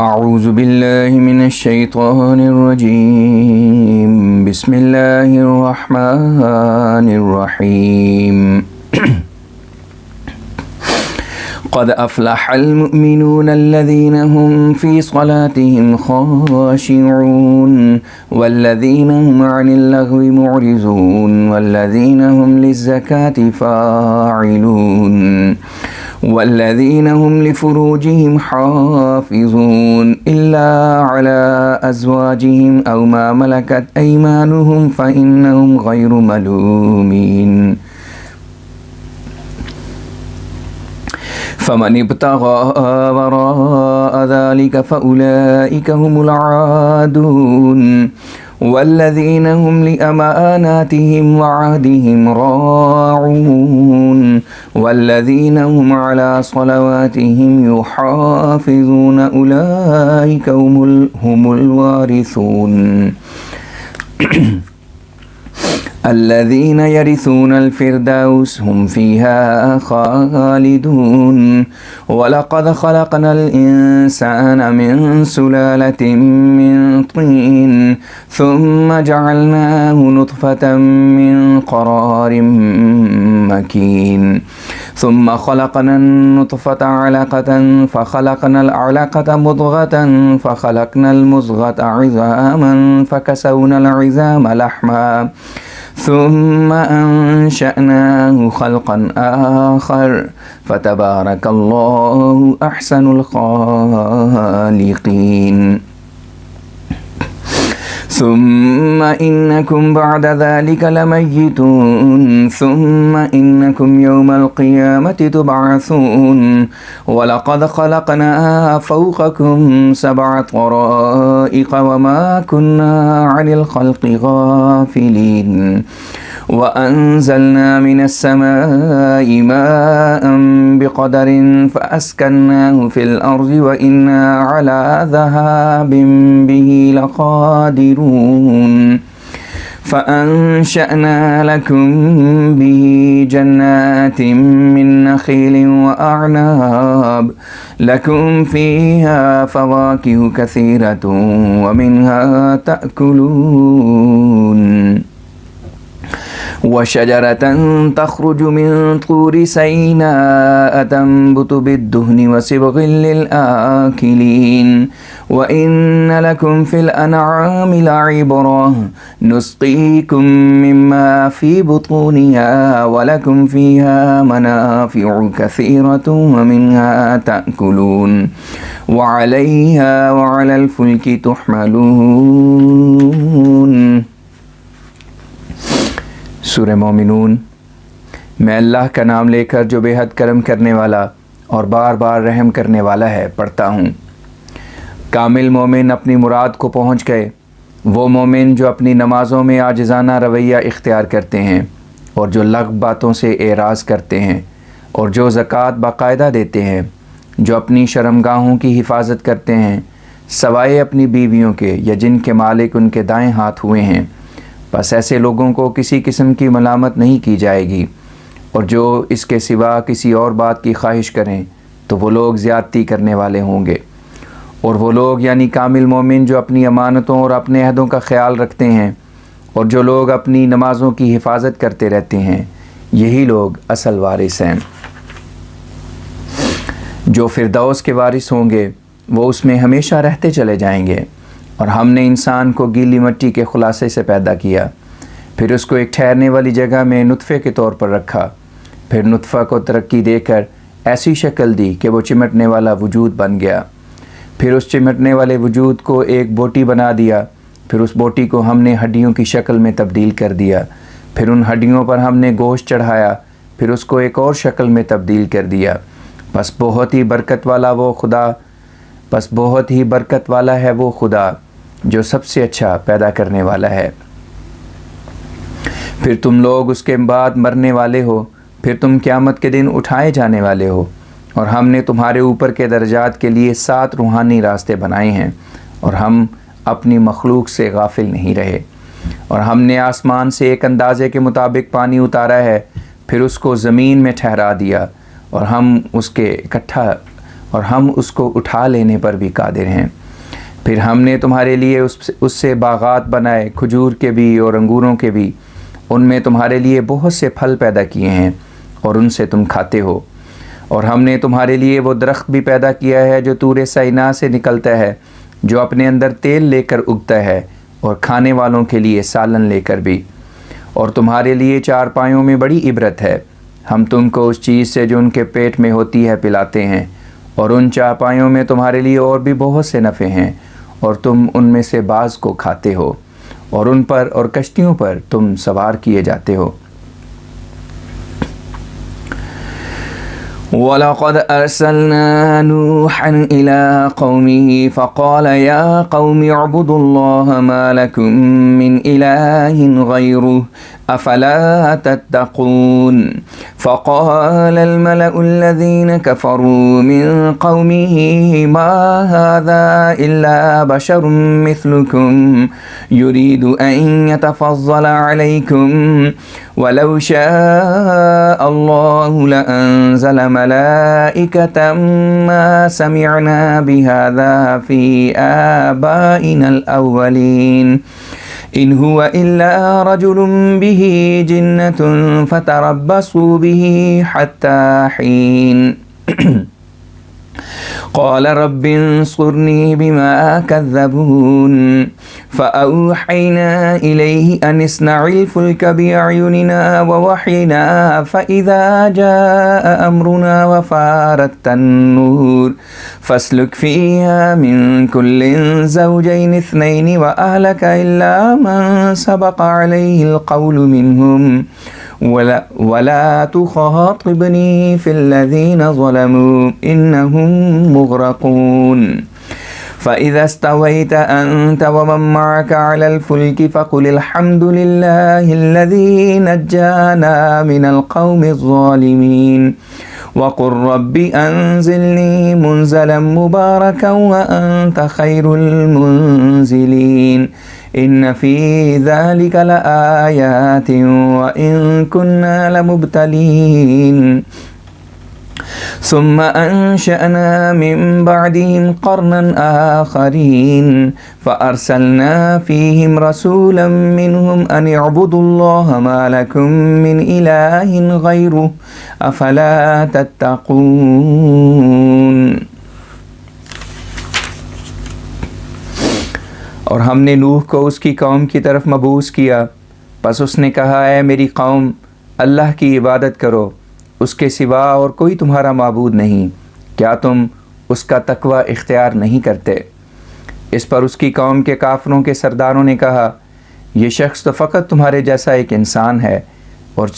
اعوذ باللہ من الشیطان الرجیم بسم اللہ الرحمن الرحیم قد افلح المؤمنون الذين هم في صلاتهم خاشعون والذين هم عن اللغو معرضون والذين هم للزكاة فاعلون والذين هم لفروجهم حافظون إلا على أزواجهم أو ما ملكت أيمانهم فإنهم غير ملومين فمن ابتغى وراء ذلك فأولئك هم العادون والذين هم لأماناتهم وعهدهم راعون والذين هم على صلواتهم يحافظون أولئك هم الوارثون الذين يرثون الفردوس هم فيها خالدون ولقد خلقنا الإنسان من سلالة من طين ثم جعلناه نطفة من قرار مكين ثم خلقنا النطفة علقة فخلقنا العلقة مضغة فخلقنا المضغة عظاما فكسونا العظام لحما ثم أنشأناه خلقا آخر فتبارك الله أحسن الخالقين ثم إنكم بعد ذلك لميتون ثم إنكم يوم القيامة تبعثون ولقد خلقنا فوقكم 7 طرائق وما كنا عن الخلق غافلين وأنزلنا من السماء ماء بقدر فأسكناه في الأرض وإنا على ذهاب به لقادرون فأنشأنا لكم به جنات من نخيل وأعناب لكم فيها فواكه كثيرة ومنها تأكلون وشجرة تخرج من طور سيناء تنبت بالدهن وصبغ للآكلين وإن لكم في الأنعام لعبرة نسقيكم مما في بطونها ولكم فيها منافع كثيرة ومنها تأكلون وعليها وعلى الفلك تحملون۔ سورہ مومنون۔ میں اللہ کا نام لے کر جو بے حد کرم کرنے والا اور بار بار رحم کرنے والا ہے پڑھتا ہوں۔ کامل مومن اپنی مراد کو پہنچ گئے، وہ مومن جو اپنی نمازوں میں عاجزانہ رویہ اختیار کرتے ہیں اور جو لغو باتوں سے اعراض کرتے ہیں اور جو زکوٰۃ باقاعدہ دیتے ہیں، جو اپنی شرمگاہوں کی حفاظت کرتے ہیں سوائے اپنی بیویوں کے یا جن کے مالک ان کے دائیں ہاتھ ہوئے ہیں، بس ایسے لوگوں کو کسی قسم کی ملامت نہیں کی جائے گی، اور جو اس کے سوا کسی اور بات کی خواہش کریں تو وہ لوگ زیادتی کرنے والے ہوں گے۔ اور وہ لوگ یعنی کامل مومن جو اپنی امانتوں اور اپنے عہدوں کا خیال رکھتے ہیں اور جو لوگ اپنی نمازوں کی حفاظت کرتے رہتے ہیں، یہی لوگ اصل وارث ہیں۔ جو فردوس کے وارث ہوں گے وہ اس میں ہمیشہ رہتے چلے جائیں گے۔ اور ہم نے انسان کو گیلی مٹی کے خلاصے سے پیدا کیا، پھر اس کو ایک ٹھہرنے والی جگہ میں نطفے کے طور پر رکھا، پھر نطفہ کو ترقی دے کر ایسی شکل دی کہ وہ چمٹنے والا وجود بن گیا، پھر اس چمٹنے والے وجود کو ایک بوٹی بنا دیا، پھر اس بوٹی کو ہم نے ہڈیوں کی شکل میں تبدیل کر دیا، پھر ان ہڈیوں پر ہم نے گوشت چڑھایا، پھر اس کو ایک اور شکل میں تبدیل کر دیا۔ بس بہت ہی برکت والا ہے وہ خدا جو سب سے اچھا پیدا کرنے والا ہے۔ پھر تم لوگ اس کے بعد مرنے والے ہو، پھر تم قیامت کے دن اٹھائے جانے والے ہو، اور ہم نے تمہارے اوپر کے درجات کے لیے 7 روحانی راستے بنائے ہیں، اور ہم اپنی مخلوق سے غافل نہیں رہے۔ اور ہم نے آسمان سے ایک اندازے کے مطابق پانی اتارا ہے، پھر اس کو زمین میں ٹھہرا دیا، اور ہم اس کے اکٹھا اور ہم اس کو اٹھا لینے پر بھی قادر ہیں۔ پھر ہم نے تمہارے لیے اس سے باغات بنائے، کھجور کے بھی اور انگوروں کے بھی، ان میں تمہارے لیے بہت سے پھل پیدا کیے ہیں اور ان سے تم کھاتے ہو۔ اور ہم نے تمہارے لیے وہ درخت بھی پیدا کیا ہے جو طور سینا سے نکلتا ہے، جو اپنے اندر تیل لے کر اگتا ہے اور کھانے والوں کے لیے سالن لے کر بھی۔ اور تمہارے لیے چارپائیوں میں بڑی عبرت ہے، ہم تم کو اس چیز سے جو ان کے پیٹ میں ہوتی ہے پلاتے ہیں، اور ان چارپائیوں میں تمہارے لیے اور بھی بہت سے نفع ہیں، اور تم ان میں سے بعض کو کھاتے ہو، اور ان پر اور کشتیوں پر تم سوار کیے جاتے ہو۔ وَلَقَدْ أَرْسَلْنَا نُوحًا إِلَىٰ قَوْمِهِ فَقَالَ يَا قَوْمِ اعْبُدُوا اللَّهَ مَا لَكُم مِّنْ إِلَٰهٍ غَيْرُهُ أَفَلَا تَتَّقُونَ فَقَالَ الْمَلَأُ الَّذِينَ كَفَرُوا مِن قَوْمِهِ مَا هَٰذَا إِلَّا بَشَرٌ مِّثْلُكُمْ يُرِيدُ أَن يَتَفَضَّلَ عَلَيْكُمْ وَلَوْ شَاءَ اللَّهُ لَأَنزَلَ مَلَائِكَةً مَّا سَمِعْنَا بِهَٰذَا فِي آبَائِنَا الْأَوَّلِينَ إِنْ هُوَ إِلَّا رَجُلٌ بِهِ جِنَّةٌ فَتَرَبَّصُوا بِهِ حَتَّىٰ حِينٍ قال رب انصرني بما كذبون فأوحينا إليه أن اصنع الفلك بأعيننا ووحينا فإذا جاء أمرنا وفارت النور فاسلك فيها من كل زوجين اثنين وأهلك إلا من سبق عليه القول منهم ولا تخاطبني في الذين ظلموا إنهم مغرقون فإذا استويت أنت ومن معك على الفلك فقل الحمد لله الذي نجانا من القوم الظالمين وقل رب أنزلني منزلا مباركا وأنت خير المنزلين إن في ذلك لآيات وإن كنا لمبتلين ثم أنشأنا من بعدهم قرنا آخرين فأرسلنا فيهم رسولا منهم أن اعبدوا الله ما لكم من إله غيره أفلا تتقون۔ اور ہم نے نوح کو اس کی قوم کی طرف مبعوث کیا، پس اس نے کہا اے میری قوم، اللہ کی عبادت کرو، اس کے سوا اور کوئی تمہارا معبود نہیں، کیا تم اس کا تقوی اختیار نہیں کرتے؟ اس پر اس کی قوم کے کافروں کے سرداروں نے کہا یہ شخص تو فقط تمہارے جیسا ایک انسان ہے اور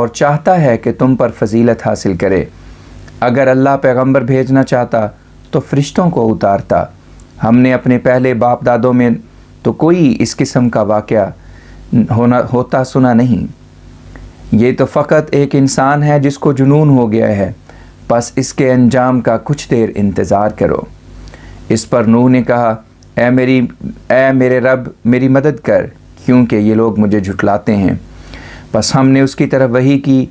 چاہتا ہے کہ تم پر فضیلت حاصل کرے، اگر اللہ پیغمبر بھیجنا چاہتا تو فرشتوں کو اتارتا، ہم نے اپنے پہلے باپ دادوں میں تو کوئی اس قسم کا واقعہ ہوتا سنا نہیں، یہ تو فقط ایک انسان ہے جس کو جنون ہو گیا ہے، بس اس کے انجام کا کچھ دیر انتظار کرو۔ اس پر نوح نے کہا اے میرے رب میری مدد کر، کیونکہ یہ لوگ مجھے جھٹلاتے ہیں۔ بس ہم نے اس کی طرف وحی کی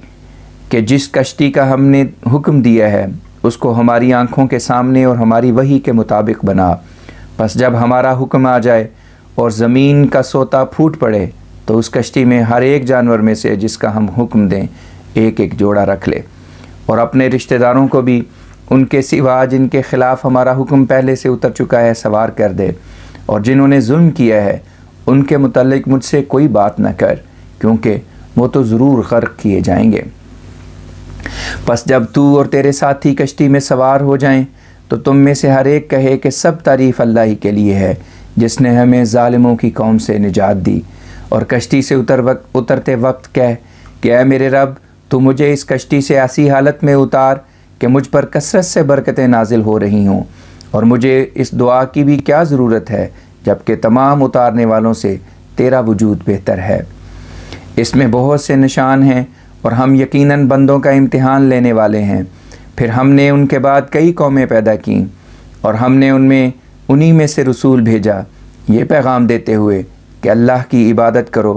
کہ جس کشتی کا ہم نے حکم دیا ہے اس کو ہماری آنکھوں کے سامنے اور ہماری وحی کے مطابق بنا، بس جب ہمارا حکم آ جائے اور زمین کا سوتا پھوٹ پڑے تو اس کشتی میں ہر ایک جانور میں سے جس کا ہم حکم دیں ایک ایک جوڑا رکھ لے، اور اپنے رشتہ داروں کو بھی ان کے سوا جن کے خلاف ہمارا حکم پہلے سے اتر چکا ہے سوار کر دے، اور جنہوں نے ظلم کیا ہے ان کے متعلق مجھ سے کوئی بات نہ کر، کیونکہ وہ تو ضرور غرق کیے جائیں گے۔ پس جب تو اور تیرے ساتھی کشتی میں سوار ہو جائیں تو تم میں سے ہر ایک کہے کہ سب تعریف اللہ ہی کے لیے ہے جس نے ہمیں ظالموں کی قوم سے نجات دی، اور کشتی سے اترتے وقت کہہ کہ اے میرے رب تو مجھے اس کشتی سے ایسی حالت میں اتار کہ مجھ پر کثرت سے برکتیں نازل ہو رہی ہوں، اور مجھے اس دعا کی بھی کیا ضرورت ہے جبکہ تمام اتارنے والوں سے تیرا وجود بہتر ہے۔ اس میں بہت سے نشان ہیں اور ہم یقیناً بندوں کا امتحان لینے والے ہیں۔ پھر ہم نے ان کے بعد کئی قومیں پیدا کیں اور ہم نے انہی میں سے رسول بھیجا یہ پیغام دیتے ہوئے کہ اللہ کی عبادت کرو،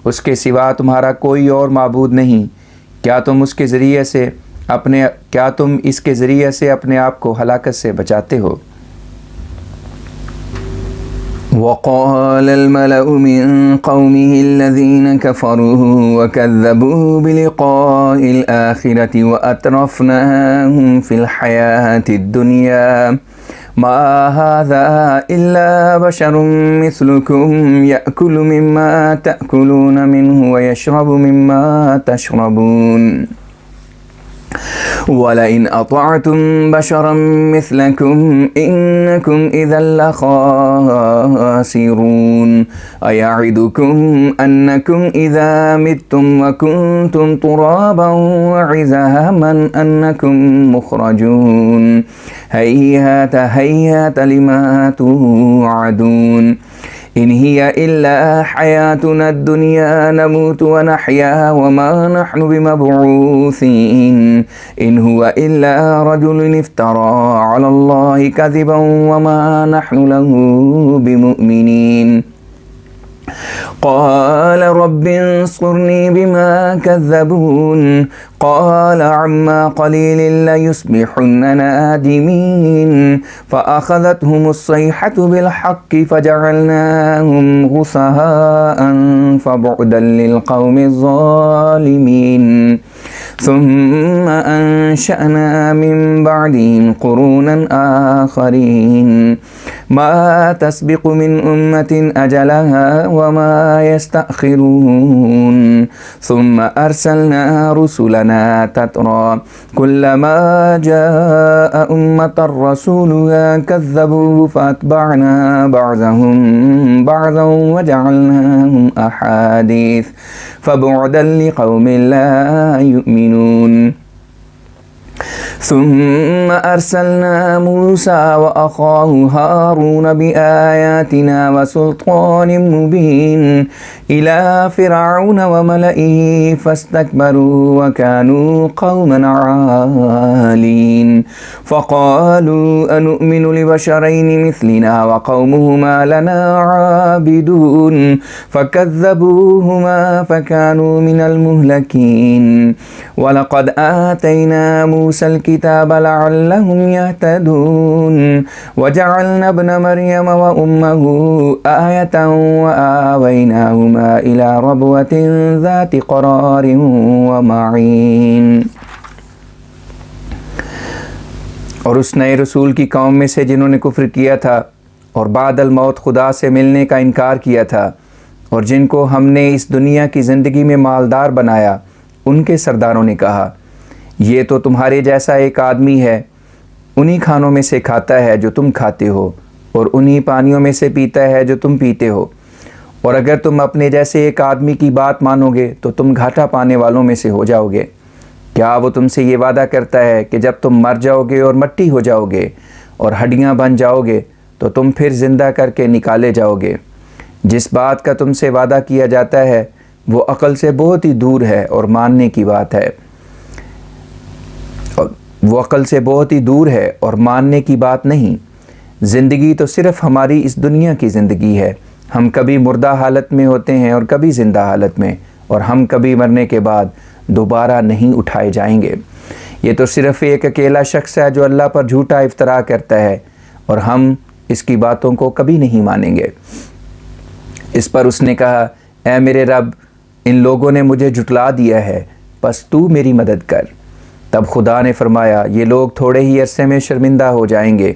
اس کے سوا تمہارا کوئی اور معبود نہیں، کیا تم اس کے ذریعے سے کیا تم اس کے ذریعے سے اپنے آپ کو ہلاکت سے بچاتے ہو؟ وقال الملأ من قومه الذين كفروا وكذبوا بلقاء الآخرة وأترفناهم في الحياة الدنيا ما هذا إلا بشر مثلكم يأكل مما تأكلون منه ويشرب مما تشربون وَلَئِنْ أَطَعْتُمْ بَشَرًا مِثْلَكُمْ إِنَّكُمْ إِذًا لَخَاسِرُونَ أَيَعِدُكُمْ أَنَّكُمْ إِذَا مِتُّمْ وَكُنْتُمْ تُرَابًا وَعِظَامًا أَنَّكُمْ مُخْرَجُونَ هَيْهَاتَ هَيْهَاتَ لِمَا تُوعَدُونَ إِنْ هِيَ إِلَّا حَيَاتُنَا الدُّنْيَا نَمُوتُ وَنَحْيَا وَمَا نَحْنُ بِمَبْعُوثِينَ إِنْ هُوَ إِلَّا رَجُلٌ افْتَرَى عَلَى اللَّهِ كَذِبًا وَمَا نَحْنُ لَهُ بِمُؤْمِنِينَ قال رب انصرني بما كذبون قال عما قليل ليصبحن نادمين فأخذتهم الصيحة بالحق فجعلناهم غثاء فبعدا للقوم الظالمين ثم أنشأنا من بعدهم قرونا آخرين ما تسبق من أمة أجلها وما يستأخرون ثم أرسلنا رسلنا تترى كلما جاء أمة رسولها كذبوا فأتبعنا بعضهم بعضا وجعلناهم أحاديث فبعدا لقوم لا يؤمنون ثم أرسلنا موسى وأخاه هارون بآياتنا وسلطان مبين إلى فرعون وملئه فاستكبروا وكانوا قوما عالين فقالوا أنؤمن لبشرين مثلنا وقومهما لنا عابدون فكذبوهما فكانوا من المهلكين ولقد آتينا موسى الكتاب لعلهم يهتدون وجعلنا ابن مريم وأمه آية وآويناهما إلى ربوة ذات قرار ومعين۔ اور اس نئے رسول کی قوم میں سے جنہوں نے کفر کیا تھا اور بعد الموت خدا سے ملنے کا انکار کیا تھا اور جن کو ہم نے اس دنیا کی زندگی میں مالدار بنایا، ان کے سرداروں نے کہا یہ تو تمہارے جیسا ایک آدمی ہے، انہی کھانوں میں سے کھاتا ہے جو تم کھاتے ہو اور انہی پانیوں میں سے پیتا ہے جو تم پیتے ہو، اور اگر تم اپنے جیسے ایک آدمی کی بات مانو گے تو تم گھاٹا پانے والوں میں سے ہو جاؤ گے۔ کیا وہ تم سے یہ وعدہ کرتا ہے کہ جب تم مر جاؤ گے اور مٹی ہو جاؤ گے اور ہڈیاں بن جاؤ گے تو تم پھر زندہ کر کے نکالے جاؤ گے؟ جس بات کا تم سے وعدہ کیا جاتا ہے وہ عقل سے بہت ہی دور ہے اور ماننے کی بات ہے، وہ عقل سے بہت ہی دور ہے اور ماننے کی بات نہیں۔ زندگی تو صرف ہماری اس دنیا کی زندگی ہے، ہم کبھی مردہ حالت میں ہوتے ہیں اور کبھی زندہ حالت میں، اور ہم کبھی مرنے کے بعد دوبارہ نہیں اٹھائے جائیں گے۔ یہ تو صرف ایک اکیلا شخص ہے جو اللہ پر جھوٹا افطرا کرتا ہے اور ہم اس کی باتوں کو کبھی نہیں مانیں گے۔ اس پر اس نے کہا اے میرے رب، ان لوگوں نے مجھے جھٹلا دیا ہے، پس تو میری مدد کر۔ تب خدا نے فرمایا یہ لوگ تھوڑے ہی عرصے میں شرمندہ ہو جائیں گے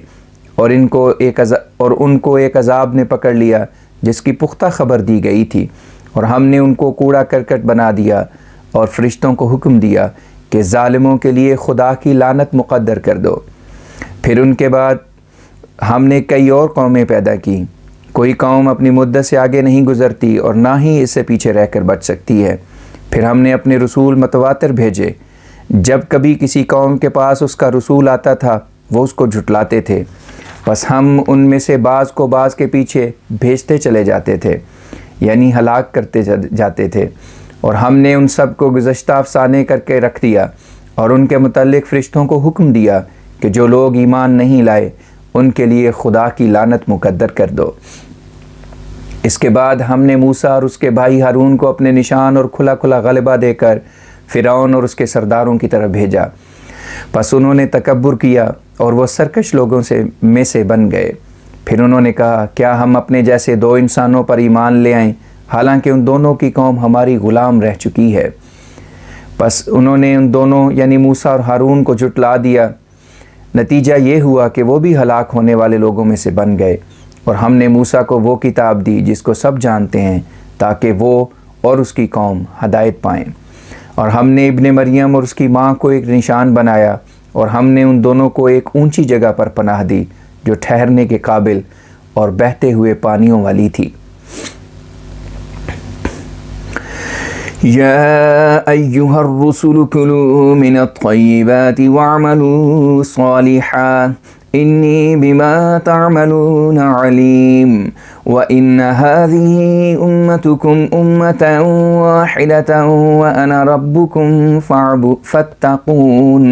اور ان کو ایک عذاب نے پکڑ لیا جس کی پختہ خبر دی گئی تھی، اور ہم نے ان کو کوڑا کرکٹ بنا دیا اور فرشتوں کو حکم دیا کہ ظالموں کے لیے خدا کی لعنت مقدر کر دو۔ پھر ان کے بعد ہم نے کئی اور قومیں پیدا کی، کوئی قوم اپنی مدت سے آگے نہیں گزرتی اور نہ ہی اس سے پیچھے رہ کر بچ سکتی ہے۔ پھر ہم نے اپنے رسول متواتر بھیجے، جب کبھی کسی قوم کے پاس اس کا رسول آتا تھا وہ اس کو جھٹلاتے تھے، بس ہم ان میں سے بعض کو بعض کے پیچھے بھیجتے چلے جاتے تھے، یعنی ہلاک کرتے جاتے تھے، اور ہم نے ان سب کو گزشتہ افسانے کر کے رکھ دیا اور ان کے متعلق فرشتوں کو حکم دیا کہ جو لوگ ایمان نہیں لائے ان کے لیے خدا کی لعنت مقدر کر دو۔ اس کے بعد ہم نے موسیٰ اور اس کے بھائی ہارون کو اپنے نشان اور کھلا کھلا غلبہ دے کر فرعون اور اس کے سرداروں کی طرف بھیجا، پس انہوں نے تکبر کیا اور وہ سرکش لوگوں میں سے بن گئے۔ پھر انہوں نے کہا کیا ہم اپنے جیسے دو انسانوں پر ایمان لے آئیں حالانکہ ان دونوں کی قوم ہماری غلام رہ چکی ہے۔ پس انہوں نے ان دونوں یعنی موسیٰ اور ہارون کو جھٹلا دیا۔ نتیجہ یہ ہوا کہ وہ بھی ہلاک ہونے والے لوگوں میں سے بن گئے، اور ہم نے موسیٰ کو وہ کتاب دی جس کو سب جانتے ہیں تاکہ وہ اور اس کی قوم ہدایت پائیں۔ اور ہم نے ابن مریم اور اس کی ماں کو ایک نشان بنایا، اور ہم نے ان دونوں کو ایک اونچی جگہ پر پناہ دی جو ٹھہرنے کے قابل اور بہتے ہوئے پانیوں والی تھی۔ یا ایہا الرسل کلوا من الطیبات واعملوا صالحا انی بما تعملون علیم وَإِنَّ هَذِهِ أُمَّتُكُمْ أُمَّةً وَاحِدَةً وَأَنَا رَبُّكُمْ فَاتَّقُونِ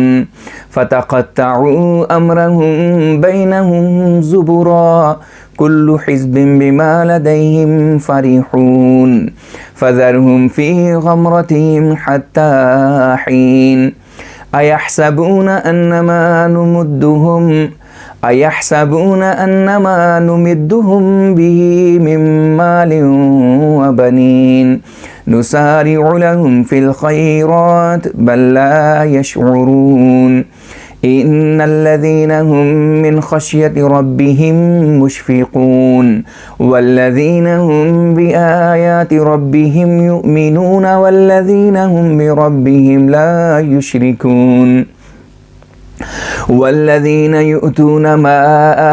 فَتَقَطَّعُوا أَمْرَهُمْ بَيْنَهُمْ زُبُرًا كُلُّ حِزْبٍ بِمَا لَدَيْهِمْ فَرِحُونَ فَذَرْهُمْ فِي غَمْرَتِهِمْ حَتَّى حِينٍ أَيَحْسَبُونَ أَنَّمَا نُمِدُّهُمْ بِهِ مِن مَّالٍ وَبَنِينَ نُسَارِعُ لَهُمْ فِي الْخَيْرَاتِ بَل لَّا يَشْعُرُونَ إِنَّ الَّذِينَ هُم مِّن خَشْيَةِ رَبِّهِم مُّشْفِقُونَ وَالَّذِينَ هُم بِآيَاتِ رَبِّهِمْ يُؤْمِنُونَ وَالَّذِينَ هُم بِرَبِّهِمْ لَا يُشْرِكُونَ والذين يؤتون ما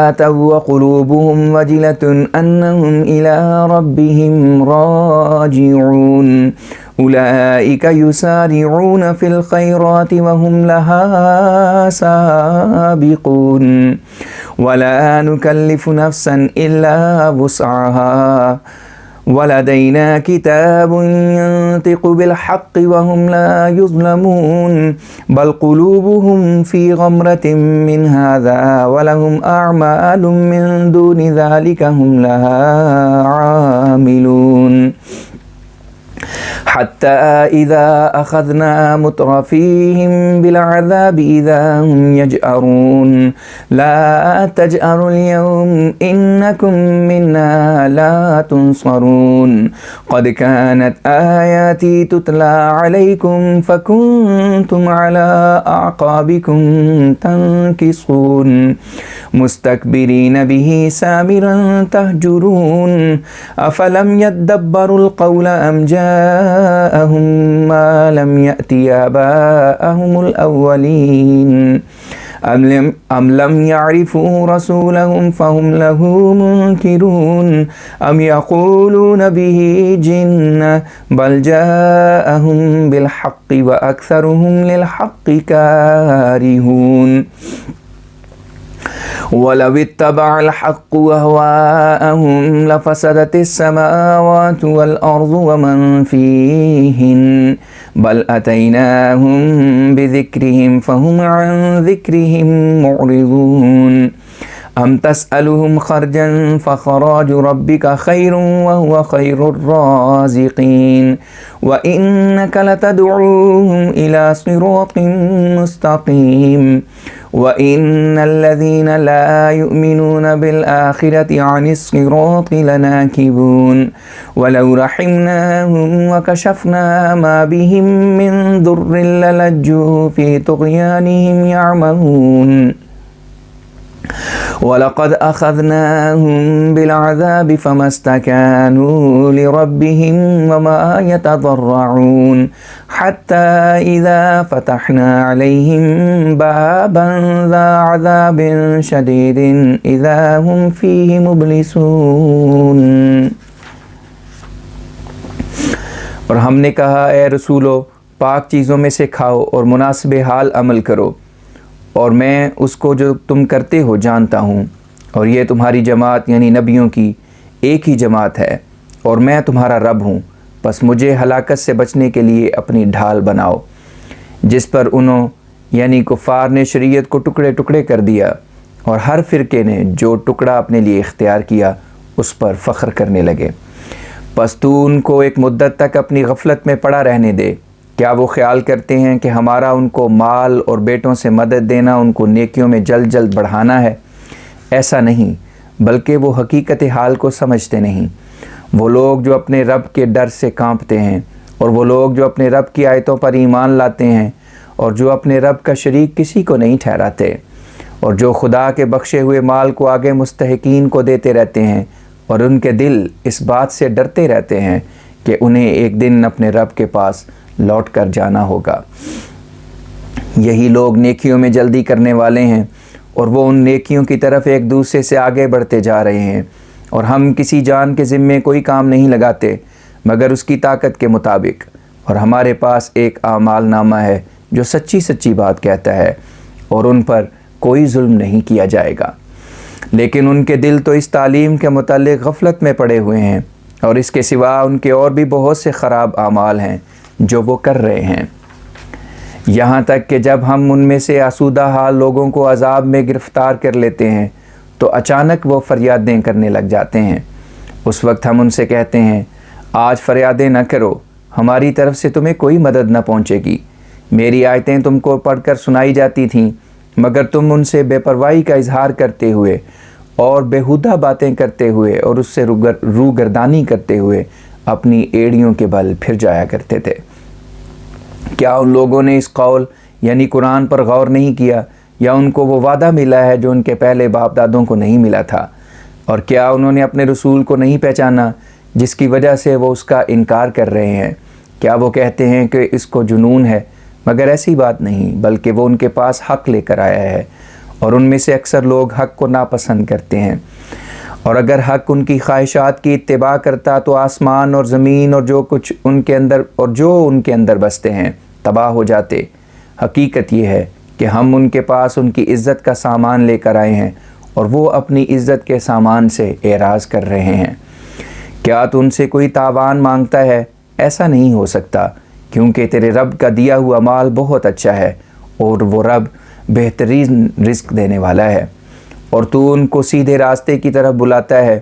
آتوا وقلوبهم وجلة أنهم إلى ربهم راجعون أولئك يسارعون في الخيرات وهم لها سابقون ولا نكلف نفسا إلا وسعها وَلَدَيْنَا كِتَابٌ يَنطِقُ بِالْحَقِّ وَهُمْ لَا يُظْلَمُونَ بَلْ قُلُوبُهُمْ فِي غَمْرَةٍ مِّنْ هَذَا وَلَهُمْ أَعْمَالٌ مِّن دُونِ ذَلِكَ هُمْ لَهَا عَامِلُونَ حتى إذا أخذنا مترفيهم بالعذاب إذا هم يجأرون لا تجأروا اليوم إنكم منا لا تنصرون قد كانت آياتي تتلى عليكم فكنتم على أعقابكم تنكصون مستكبرين به سامرا تهجرون أفلم يدبروا القول أم جاءهم ما لم يأت آباءهم الأولين أم لم يعرفوا رسولهم فهم له منكرون أم يقولون به جنة بل جاءهم بالحق وأكثرهم للحق كارهون وَلَوِ اتَّبَعَ الْحَقُّ أَهْوَاءَهُمْ لَفَسَدَتِ السَّمَاوَاتُ وَالْأَرْضُ وَمَنْ فِيهِنَّ بَلْ أَتَيْنَاهُمْ بِذِكْرِهِمْ فَهُمْ عَنْ ذِكْرِهِمْ مُعْرِضُونَ أَمْ تَسْأَلُهُمْ خَرْجًا فَخَرَاجُ رَبِّكَ خَيْرٌ وَهُوَ خَيْرُ الرَّازِقِينَ وَإِنَّكَ لَتَدْعُوهُمْ إِلَى صِرَاطٍ مُسْتَقِيمٍ وَإِنَّ الَّذِينَ لَا يُؤْمِنُونَ بِالْآخِرَةِ عَنِ الصِّرَاطِ لَنَاكِبُونَ وَلَوْ رَحِمْنَاهُمْ وَكَشَفْنَا مَا بِهِمْ مِنْ ضُرٍّ لَلَجُّوا فِي طُغْيَانِهِمْ يَعْمَهُونَ وَلَقَدْ أَخَذْنَاهُمْ بِالْعَذَابِ فَمَا اسْتَكَانُوا لِرَبِّهِمْ وَمَا يَتَضَرَّعُونَ حَتَّى إِذَا فَتَحْنَا عَلَيْهِمْ بَابًا ذَا عَذَابٍ شَدِيدٍ إِذَا هُمْ فِيهِ مُبْلِسُونَ۔ اور ہم نے کہا اے رسولو پاک چیزوں میں سے کھاؤ اور مناسب حال عمل کرو، اور میں اس کو جو تم کرتے ہو جانتا ہوں، اور یہ تمہاری جماعت یعنی نبیوں کی ایک ہی جماعت ہے، اور میں تمہارا رب ہوں، بس مجھے ہلاکت سے بچنے کے لیے اپنی ڈھال بناؤ۔ جس پر انہوں یعنی کفار نے شریعت کو ٹکڑے ٹکڑے کر دیا، اور ہر فرقے نے جو ٹکڑا اپنے لیے اختیار کیا اس پر فخر کرنے لگے۔ پس تو ان کو ایک مدت تک اپنی غفلت میں پڑا رہنے دے، کیا وہ خیال کرتے ہیں کہ ہمارا ان کو مال اور بیٹوں سے مدد دینا ان کو نیکیوں میں جلد جلد بڑھانا ہے؟ ایسا نہیں، بلکہ وہ حقیقت حال کو سمجھتے نہیں۔ وہ لوگ جو اپنے رب کے ڈر سے کانپتے ہیں، اور وہ لوگ جو اپنے رب کی آیتوں پر ایمان لاتے ہیں، اور جو اپنے رب کا شریک کسی کو نہیں ٹھہراتے، اور جو خدا کے بخشے ہوئے مال کو آگے مستحقین کو دیتے رہتے ہیں، اور ان کے دل اس بات سے ڈرتے رہتے ہیں کہ انہیں ایک دن اپنے رب کے پاس لوٹ کر جانا ہوگا۔ یہی لوگ نیکیوں میں جلدی کرنے والے ہیں، اور وہ ان نیکیوں کی طرف ایک دوسرے سے آگے بڑھتے جا رہے ہیں، اور ہم کسی جان کے ذمے کوئی کام نہیں لگاتے مگر اس کی طاقت کے مطابق، اور ہمارے پاس ایک اعمال نامہ ہے جو سچی سچی بات کہتا ہے، اور ان پر کوئی ظلم نہیں کیا جائے گا۔ لیکن ان کے دل تو اس تعلیم کے متعلق غفلت میں پڑے ہوئے ہیں، اور اس کے سوا ان کے اور بھی بہت سے خراب اعمال ہیں جو وہ کر رہے ہیں، یہاں تک کہ جب ہم ان میں سے آسودہ حال لوگوں کو عذاب میں گرفتار کر لیتے ہیں تو اچانک وہ فریادیں کرنے لگ جاتے ہیں۔ اس وقت ہم ان سے کہتے ہیں، آج فریادیں نہ کرو، ہماری طرف سے تمہیں کوئی مدد نہ پہنچے گی۔ میری آیتیں تم کو پڑھ کر سنائی جاتی تھیں، مگر تم ان سے بے پرواہی کا اظہار کرتے ہوئے اور بیہودہ باتیں کرتے ہوئے اور اس سے روگردانی کرتے ہوئے اپنی ایڑیوں کے بل پھر جایا کرتے تھے۔ کیا ان لوگوں نے اس قول یعنی قرآن پر غور نہیں کیا، یا ان کو وہ وعدہ ملا ہے جو ان کے پہلے باپ دادوں کو نہیں ملا تھا؟ اور کیا انہوں نے اپنے رسول کو نہیں پہچانا جس کی وجہ سے وہ اس کا انکار کر رہے ہیں؟ کیا وہ کہتے ہیں کہ اس کو جنون ہے؟ مگر ایسی بات نہیں، بلکہ وہ ان کے پاس حق لے کر آیا ہے، اور ان میں سے اکثر لوگ حق کو ناپسند کرتے ہیں۔ اور اگر حق ان کی خواہشات کی اتباع کرتا تو آسمان اور زمین اور جو ان کے اندر بستے ہیں تباہ ہو جاتے۔ حقیقت یہ ہے کہ ہم ان کے پاس ان کی عزت کا سامان لے کر آئے ہیں، اور وہ اپنی عزت کے سامان سے اعراض کر رہے ہیں۔ کیا تو ان سے کوئی تاوان مانگتا ہے؟ ایسا نہیں ہو سکتا، کیونکہ تیرے رب کا دیا ہوا مال بہت اچھا ہے، اور وہ رب بہترین رزق دینے والا ہے، اور تو ان کو سیدھے راستے کی طرف بلاتا ہے۔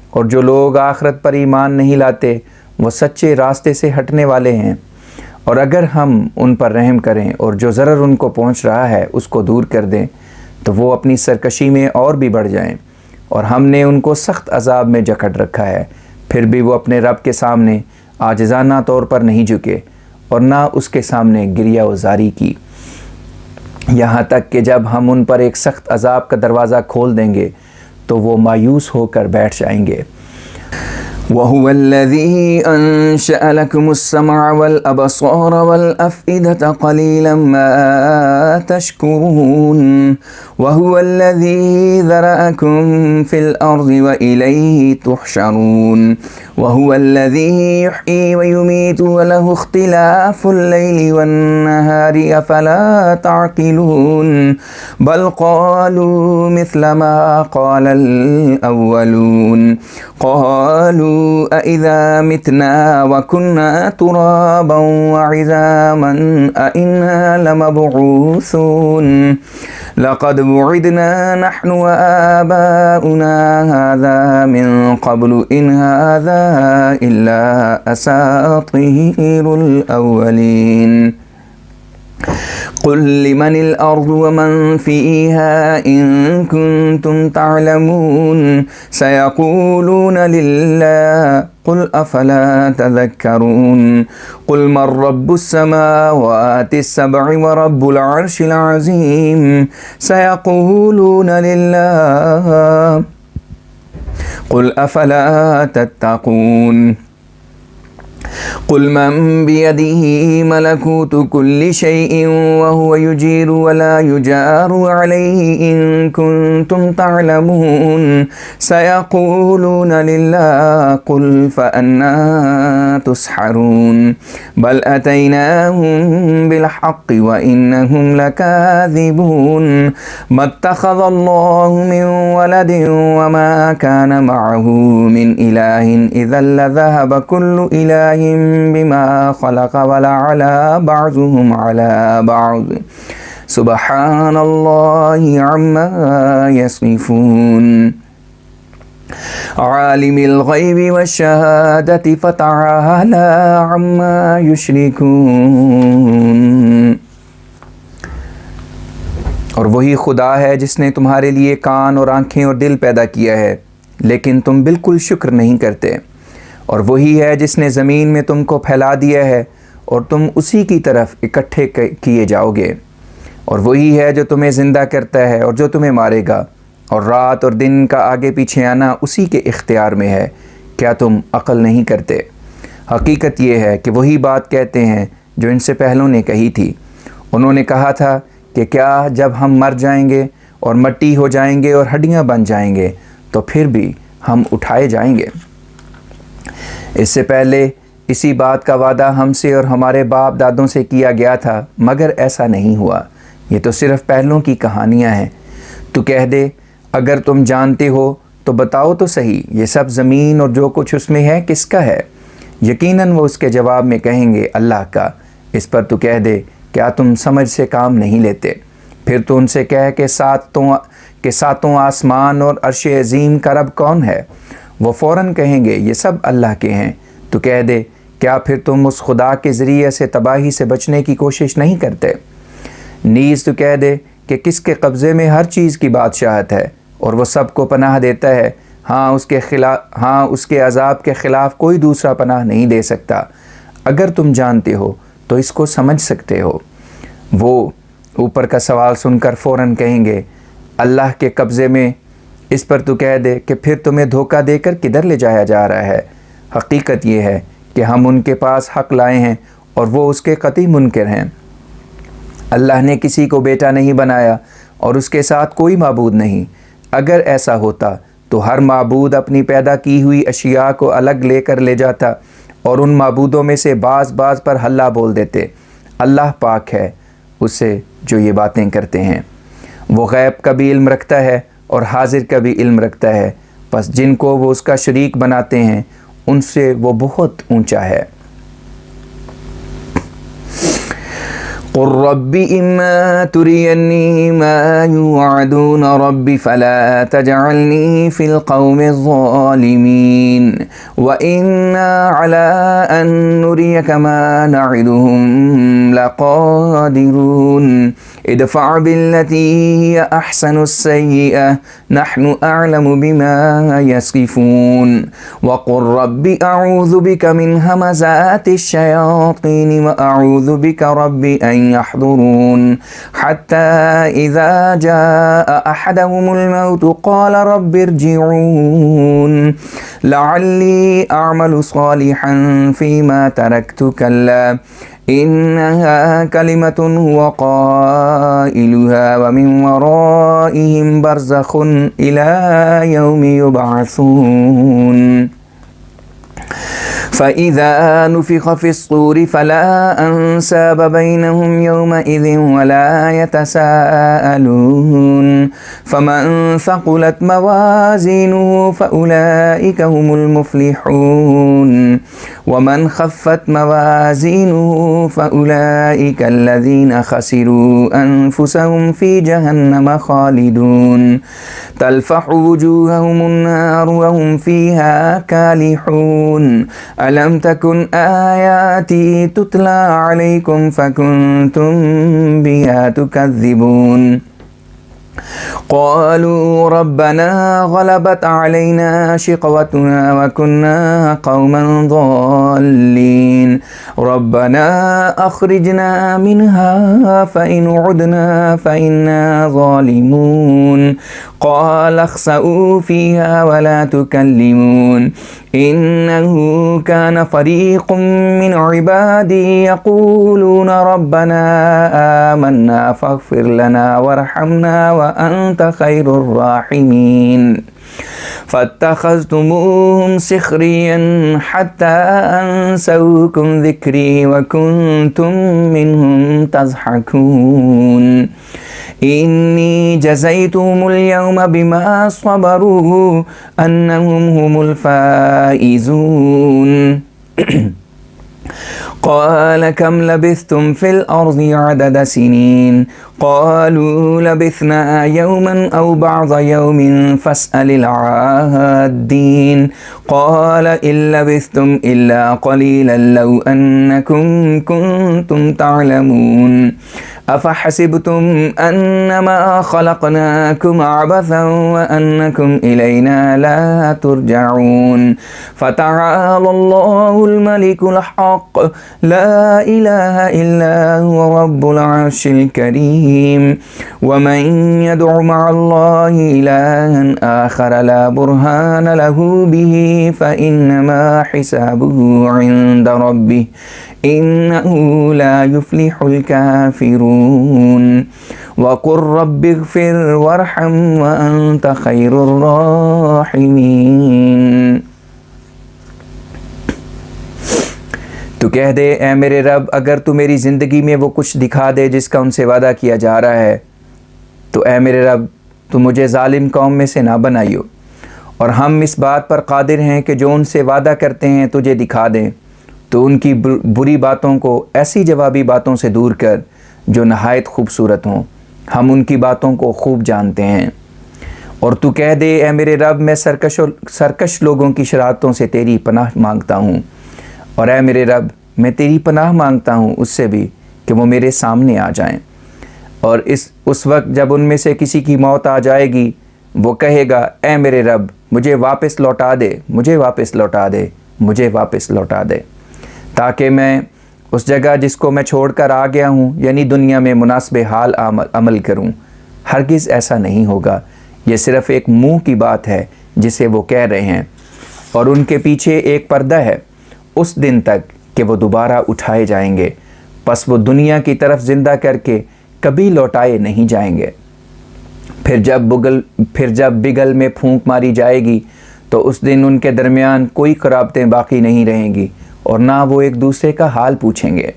اور جو لوگ آخرت پر ایمان نہیں لاتے وہ سچے راستے سے ہٹنے والے ہیں۔ اور اگر ہم ان پر رحم کریں اور جو ضرر ان کو پہنچ رہا ہے اس کو دور کر دیں تو وہ اپنی سرکشی میں اور بھی بڑھ جائیں، اور ہم نے ان کو سخت عذاب میں جکڑ رکھا ہے، پھر بھی وہ اپنے رب کے سامنے عاجزانہ طور پر نہیں جھکے اور نہ اس کے سامنے گریہ و زاری کی، یہاں تک کہ جب ہم ان پر ایک سخت عذاب کا دروازہ کھول دیں گے تو وہ مایوس ہو کر بیٹھ جائیں گے۔ وَهُوَ الَّذِي أَنشَأَ لَكُمُ السَّمْعَ وَالْأَبْصَارَ وَالْأَفْئِدَةَ قَلِيلًا مَا تَشْكُرُونَ وَهُوَ الَّذِي ذَرَأَكُمْ فِي الْأَرْضِ وَإِلَيْهِ تُحْشَرُونَ وَهُوَ الَّذِي يُحْيِي وَيُمِيتُ وَلَهُ اخْتِلَافُ اللَّيْلِ وَالنَّهَارِ أَفَلَا تَعْقِلُونَ بَلْ قَالُوا مِثْلَ مَا قَالَ الْأَوَّلُونَ قَالُوا أَإِذَا مِتْنَا وَكُنَّا تُرَابًا وَعِظَامًا أَإِنَّا لَمَبْعُوثُونَ لَقَدْ وُعِدْنَا نَحْنُ وَآبَاؤُنَا هَذَا مِنْ قَبْلُ إِنْ هَذَا إِلَّا أَسَاطِيرُ الْأَوَّلِينَ قُلْ لِمَنِ الْأَرْضُ وَمَنْ فِيهَا إِن كُنْتُمْ تَعْلَمُونَ سَيَقُولُونَ لِلَّهِ قُلْ أَفَلَا تَذَكَّرُونَ قُلْ مَنْ رَبُّ السَّمَاوَاتِ السَّبْعِ وَرَبُّ الْعَرْشِ الْعَظِيمِ سَيَقُولُونَ لِلَّهِ قُلْ أَفَلَا تَتَّقُونَ قُلْ مَنْ بِيَدِهِ مَلَكُوتُ كُلِّ شَيْءٍ وَهُوَ يُجِيرُ وَلَا يُجَارُ عَلَيْهِ إِن كُنْتُمْ تَعْلَمُونَ سَيَقُولُونَ لِلَّهِ قُلْ فَأَنَّىٰ تُسْحَرُونَ بَلْ أَتَيْنَاهُم بِالْحَقِّ وَإِنَّهُمْ لَكَاذِبُونَ مَا اتَّخَذَ اللَّهُ مِن وَلَدٍ وَمَا كَانَ مَعَهُ مِنْ إِلَٰهٍ إِذًا لَّذَهَبَ كُلُّ إِلَٰهٍ بما خلق ولعلى بعضهم على بعض سبحان الله عما يصفون عالم الغیب والشہادۃ فتعالی عما یشرکون۔ اور وہی خدا ہے جس نے تمہارے لیے کان اور آنکھیں اور دل پیدا کیا ہے، لیکن تم بالکل شکر نہیں کرتے۔ اور وہی ہے جس نے زمین میں تم کو پھیلا دیا ہے اور تم اسی کی طرف اکٹھے کیے جاؤ گے۔ اور وہی ہے جو تمہیں زندہ کرتا ہے اور جو تمہیں مارے گا، اور رات اور دن کا آگے پیچھے آنا اسی کے اختیار میں ہے۔ کیا تم عقل نہیں کرتے؟ حقیقت یہ ہے کہ وہی بات کہتے ہیں جو ان سے پہلوں نے کہی تھی۔ انہوں نے کہا تھا کہ کیا جب ہم مر جائیں گے اور مٹی ہو جائیں گے اور ہڈیاں بن جائیں گے تو پھر بھی ہم اٹھائے جائیں گے؟ اس سے پہلے اسی بات کا وعدہ ہم سے اور ہمارے باپ دادوں سے کیا گیا تھا، مگر ایسا نہیں ہوا۔ یہ تو صرف پہلوں کی کہانیاں ہیں۔ تو کہہ دے اگر تم جانتے ہو تو بتاؤ تو صحیح، یہ سب زمین اور جو کچھ اس میں ہے کس کا ہے؟ یقیناً وہ اس کے جواب میں کہیں گے اللہ کا۔ اس پر تو کہہ دے کیا تم سمجھ سے کام نہیں لیتے؟ پھر تو ان سے کہہ کہ ساتوں آسمان اور عرش عظیم کا رب کون ہے؟ وہ فوراً کہیں گے یہ سب اللہ کے ہیں۔ تو کہہ دے کیا پھر تم اس خدا کے ذریعے سے تباہی سے بچنے کی کوشش نہیں کرتے؟ نیز تو کہہ دے کہ کس کے قبضے میں ہر چیز کی بادشاہت ہے اور وہ سب کو پناہ دیتا ہے، اس کے عذاب کے خلاف کوئی دوسرا پناہ نہیں دے سکتا۔ اگر تم جانتے ہو تو اس کو سمجھ سکتے ہو۔ وہ اوپر کا سوال سن کر فوراً کہیں گے اللہ کے قبضے میں۔ اس پر تو کہہ دے کہ پھر تمہیں دھوکہ دے کر کدھر لے جایا جا رہا ہے؟ حقیقت یہ ہے کہ ہم ان کے پاس حق لائے ہیں اور وہ اس کے قطعی منکر ہیں۔ اللہ نے کسی کو بیٹا نہیں بنایا اور اس کے ساتھ کوئی معبود نہیں۔ اگر ایسا ہوتا تو ہر معبود اپنی پیدا کی ہوئی اشیاء کو الگ لے کر لے جاتا اور ان معبودوں میں سے بعض پر حلہ بول دیتے۔ اللہ پاک ہے اس سے جو یہ باتیں کرتے ہیں۔ وہ غیب کا بھی علم رکھتا ہے اور حاضر کا بھی علم رکھتا ہے، پس جن کو وہ اس کا شریک بناتے ہیں ان سے وہ بہت اونچا ہے۔ قل رب إما تريني ما يوعدون رب فلا تجعلني في القوم الظالمين وإنا على أن نريك ما نعدهم لقادرون ادفع بالتي هي أحسن السيئة نحن أعلم بما يصفون وقل رب أعوذ بك من همزات الشياطين وأعوذ بك رب أن يحضرون حتى إذا جاء أحدهم الموت قال رب ارجعون لعلي أعمل صالحا فيما تركت كلا إنها كلمة هو قائلها ومن ورائهم برزخ إلى يوم يبعثون فإذا نفخ في الصور فلا أنساب بينهم يومئذ ولا يتساءلون فمن ثقلت موازينه فأولئك هم المفلحون ومن خفت موازينه فأولئك الذين خسروا أنفسهم في جهنم خالدون تلفح وجوههم النار وهم فيها كالحون ألم تكن آياتي تتلى عليكم فكنتم بها تكذبون قالوا ربنا غلبت علينا شقوتنا وكنا قوما ضالين ربنا أخرجنا منها فإن عدنا فإنا ظالمون قال اخسئوا فيها ولا تكلمون إنه كان فريق من عبادي يقولون ربنا آمنا فاغفر لنا وارحمنا وأنت خير الراحمين فاتخذتموهم سخريا حتى أنسوكم ذكري وكنتم منهم تضحكون إني جزيتهم اليوم بما صبروا أنهم هم الفائزون قال كم لبثتم في الأرض عدد سنين قالوا لبثنا يوما أو بعض يوم فاسأل العادين قال إن لبثتم إلا قليلا لو أنكم كنتم تعلمون أفحسبتم أنما خلقناكم عبثا وأنكم إلينا لا ترجعون فتعالى الله الملك الحق لا إله إلا هو رب العرش الكريم ومن يدع مع الله إلها آخر لا برهان له به فإنما حسابه عند ربه إنه لا يفلح الكافرون وقل رب اغفر وارحم وأنت خير الراحمين۔ تو کہہ دے اے میرے رب اگر تو میری زندگی میں وہ کچھ دکھا دے جس کا ان سے وعدہ کیا جا رہا ہے تو اے میرے رب تو مجھے ظالم قوم میں سے نہ بنائیو، اور ہم اس بات پر قادر ہیں کہ جو ان سے وعدہ کرتے ہیں تجھے دکھا دیں، تو ان کی بری باتوں کو ایسی جوابی باتوں سے دور کر جو نہایت خوبصورت ہوں، ہم ان کی باتوں کو خوب جانتے ہیں۔ اور تو کہہ دے اے میرے رب میں سرکش لوگوں کی شرارتوں سے تیری پناہ مانگتا ہوں، اور اے میرے رب میں تیری پناہ مانگتا ہوں اس سے بھی کہ وہ میرے سامنے آ جائیں، اور اس وقت جب ان میں سے کسی کی موت آ جائے گی وہ کہے گا اے میرے رب مجھے واپس لوٹا دے، مجھے واپس لوٹا دے، مجھے واپس لوٹا دے، تاکہ میں اس جگہ جس کو میں چھوڑ کر آ گیا ہوں یعنی دنیا میں مناسب حال عمل کروں۔ ہرگز ایسا نہیں ہوگا، یہ صرف ایک منہ کی بات ہے جسے وہ کہہ رہے ہیں، اور ان کے پیچھے ایک پردہ ہے اس دن تک کہ وہ دوبارہ اٹھائے جائیں گے، پس وہ دنیا کی طرف زندہ کر کے کبھی لوٹائے نہیں جائیں گے۔ پھر جب بگل میں پھونک ماری جائے گی تو اس دن ان کے درمیان کوئی قرابتیں باقی نہیں رہیں گی اور نہ وہ ایک دوسرے کا حال پوچھیں گے۔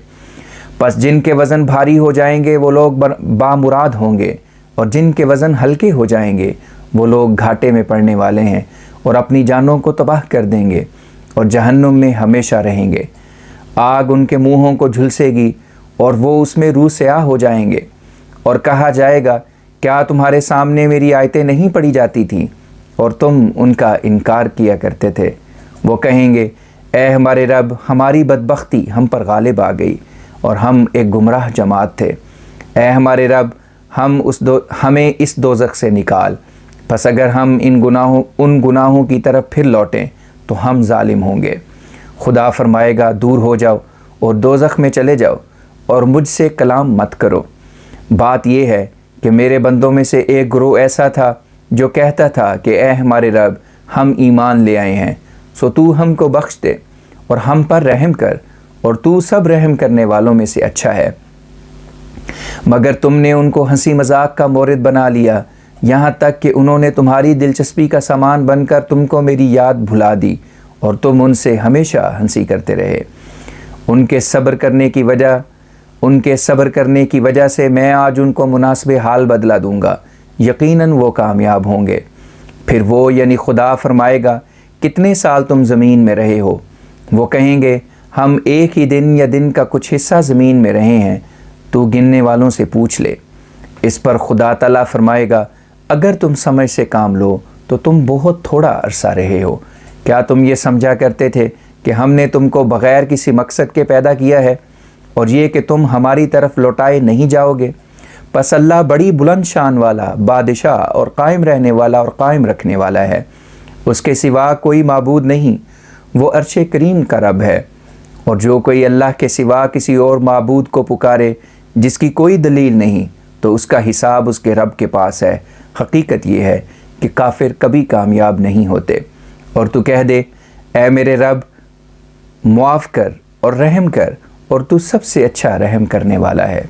پس جن کے وزن بھاری ہو جائیں گے وہ لوگ بامراد ہوں گے، اور جن کے وزن ہلکے ہو جائیں گے وہ لوگ گھاٹے میں پڑنے والے ہیں اور اپنی جانوں کو تباہ کر دیں گے اور جہنم میں ہمیشہ رہیں گے۔ آگ ان کے منہوں کو جھلسے گی اور وہ اس میں روح سیاہ ہو جائیں گے، اور کہا جائے گا کیا تمہارے سامنے میری آیتیں نہیں پڑھی جاتی تھیں اور تم ان کا انکار کیا کرتے تھے؟ وہ کہیں گے اے ہمارے رب ہماری بدبختی ہم پر غالب آ گئی اور ہم ایک گمراہ جماعت تھے، اے ہمارے رب ہمیں اس دوزخ سے نکال، پس اگر ہم ان گناہوں کی طرف پھر لوٹیں تو ہم ظالم ہوں گے۔ خدا فرمائے گا دور ہو جاؤ اور دوزخ میں چلے جاؤ اور مجھ سے کلام مت کرو۔ بات یہ ہے کہ میرے بندوں میں سے ایک گروہ ایسا تھا جو کہتا تھا کہ اے ہمارے رب ہم ایمان لے آئے ہیں، سو تو ہم کو بخش دے اور ہم پر رحم کر، اور تو سب رحم کرنے والوں میں سے اچھا ہے۔ مگر تم نے ان کو ہنسی مذاق کا مورد بنا لیا، یہاں تک کہ انہوں نے تمہاری دلچسپی کا سامان بن کر تم کو میری یاد بھلا دی اور تم ان سے ہمیشہ ہنسی کرتے رہے۔ ان کے صبر کرنے کی وجہ سے میں آج ان کو مناسب حال بدلا دوں گا، یقیناً وہ کامیاب ہوں گے۔ پھر وہ یعنی خدا فرمائے گا کتنے سال تم زمین میں رہے ہو؟ وہ کہیں گے ہم ایک ہی دن یا دن کا کچھ حصہ زمین میں رہے ہیں، تو گننے والوں سے پوچھ لے۔ اس پر خدا تعالیٰ فرمائے گا اگر تم سمجھ سے کام لو تو تم بہت تھوڑا عرصہ رہے ہو۔ کیا تم یہ سمجھا کرتے تھے کہ ہم نے تم کو بغیر کسی مقصد کے پیدا کیا ہے اور یہ کہ تم ہماری طرف لوٹائے نہیں جاؤ گے؟ پس اللہ بڑی بلند شان والا بادشاہ اور قائم رہنے والا اور قائم رکھنے والا ہے، اس کے سوا کوئی معبود نہیں، وہ عرش کریم کا رب ہے۔ اور جو کوئی اللہ کے سوا کسی اور معبود کو پکارے جس کی کوئی دلیل نہیں تو اس کا حساب اس کے رب کے پاس ہے۔ حقیقت یہ ہے کہ کافر کبھی کامیاب نہیں ہوتے۔ اور تو کہہ دے اے میرے رب معاف کر اور رحم کر، اور تو سب سے اچھا رحم کرنے والا ہے۔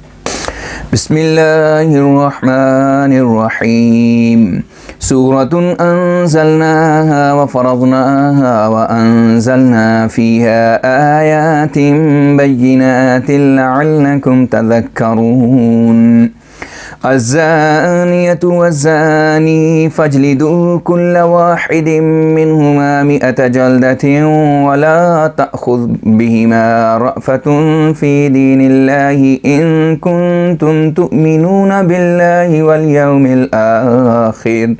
بسم اللہ الرحمن الرحیم۔ سورة أنزلناها وفرضناها وأنزلنا فيها آيات بينات لعلكم تذكرون الزانية والزاني فاجلدوا كل واحد منهما 100 جلدة ولا تأخذ بهما رأفة في دين الله إن كنتم تؤمنون بالله واليوم الآخر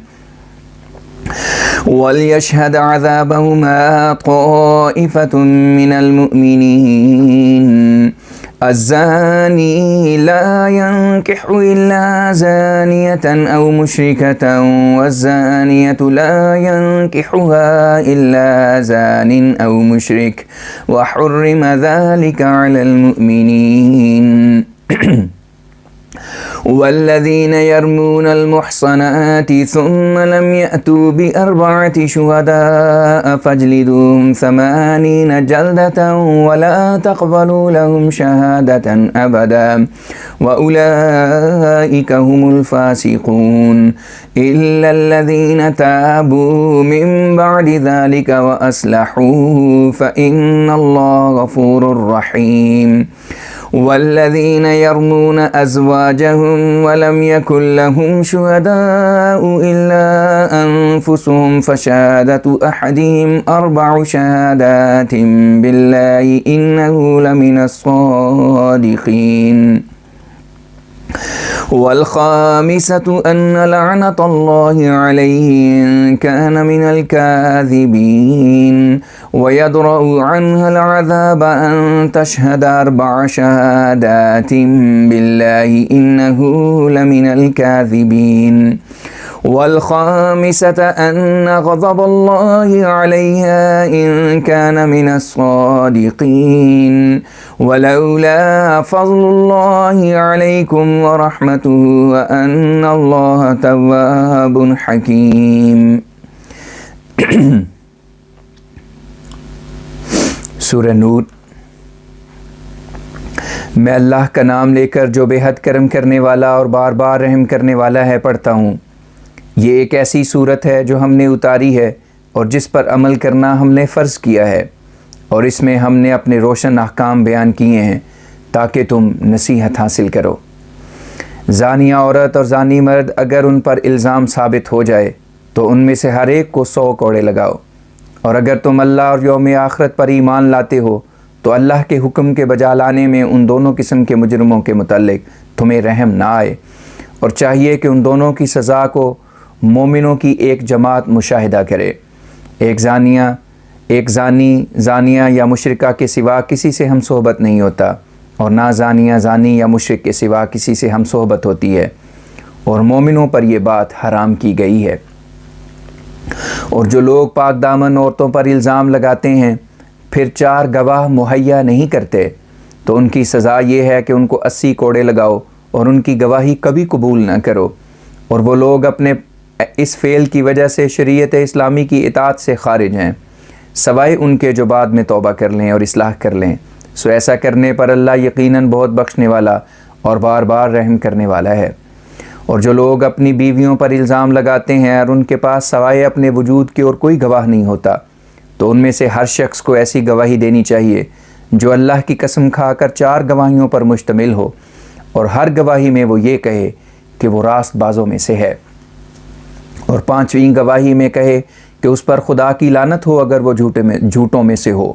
وليشهد عذابهما طائفة من المؤمنين. الزاني لا ينكح إلا زانية أو مشركة والزانية لا ينكحها إلا زان أو مشرك وحرم ذلك على المؤمنين. والذين يرمون المحصنات ثم لم يأتوا ب4 شهداء فاجلدوهم 80 جلدة ولا تقبلوا لهم شهادة أبدا وأولئك هم الفاسقون إلا الذين تابوا من بعد ذلك وأصلحوا فإن الله غفور رحيم. والذين يرمون أزواجهم ولم يكن لهم شهداء إلا أنفسهم فشهادة أحدهم 4 شهادات بالله إنه لمن الصادقين. والخامسة أن لعنة الله عليه إن كان من الكاذبين ويدرأ عنها العذاب أن تشهد 4 شهادات بالله إنه لمن الكاذبين. والخامسة أن غضب الله عليها إن كان من الصادقين ولولا فضل الله عليكم ورحمته وأن الله تواب حكيم. سورہ نور۔ میں اللہ کا نام لے کر جو بے حد کرم کرنے والا اور بار بار رحم کرنے والا ہے پڑھتا ہوں۔ یہ ایک ایسی صورت ہے جو ہم نے اتاری ہے اور جس پر عمل کرنا ہم نے فرض کیا ہے، اور اس میں ہم نے اپنے روشن احکام بیان کیے ہیں تاکہ تم نصیحت حاصل کرو۔ زانیہ عورت اور زانی مرد اگر ان پر الزام ثابت ہو جائے تو ان میں سے ہر ایک کو 100 کوڑے لگاؤ، اور اگر تم اللہ اور یوم آخرت پر ایمان لاتے ہو تو اللہ کے حکم کے بجا لانے میں ان دونوں قسم کے مجرموں کے متعلق تمہیں رحم نہ آئے، اور چاہیے کہ ان دونوں کی سزا کو مومنوں کی ایک جماعت مشاہدہ کرے۔ ایک زانیہ یا مشرکہ کے سوا کسی سے ہم صحبت نہیں ہوتا، اور نہ زانی یا مشرک کے سوا کسی سے ہم صحبت ہوتی ہے، اور مومنوں پر یہ بات حرام کی گئی ہے۔ اور جو لوگ پاک دامن عورتوں پر الزام لگاتے ہیں پھر 4 گواہ مہیا نہیں کرتے تو ان کی سزا یہ ہے کہ ان کو 80 کوڑے لگاؤ اور ان کی گواہی کبھی قبول نہ کرو، اور وہ لوگ اپنے اس فعل کی وجہ سے شریعت اسلامی کی اطاعت سے خارج ہیں، سوائے ان کے جو بعد میں توبہ کر لیں اور اصلاح کر لیں، سو ایسا کرنے پر اللہ یقیناً بہت بخشنے والا اور بار بار رحم کرنے والا ہے۔ اور جو لوگ اپنی بیویوں پر الزام لگاتے ہیں اور ان کے پاس سوائے اپنے وجود کے اور کوئی گواہ نہیں ہوتا، تو ان میں سے ہر شخص کو ایسی گواہی دینی چاہیے جو اللہ کی قسم کھا کر 4 گواہیوں پر مشتمل ہو، اور ہر گواہی میں وہ یہ کہے کہ وہ راست بازوں میں سے ہے، اور 5ویں گواہی میں کہے کہ اس پر خدا کی لعنت ہو اگر وہ جھوٹوں میں سے ہو،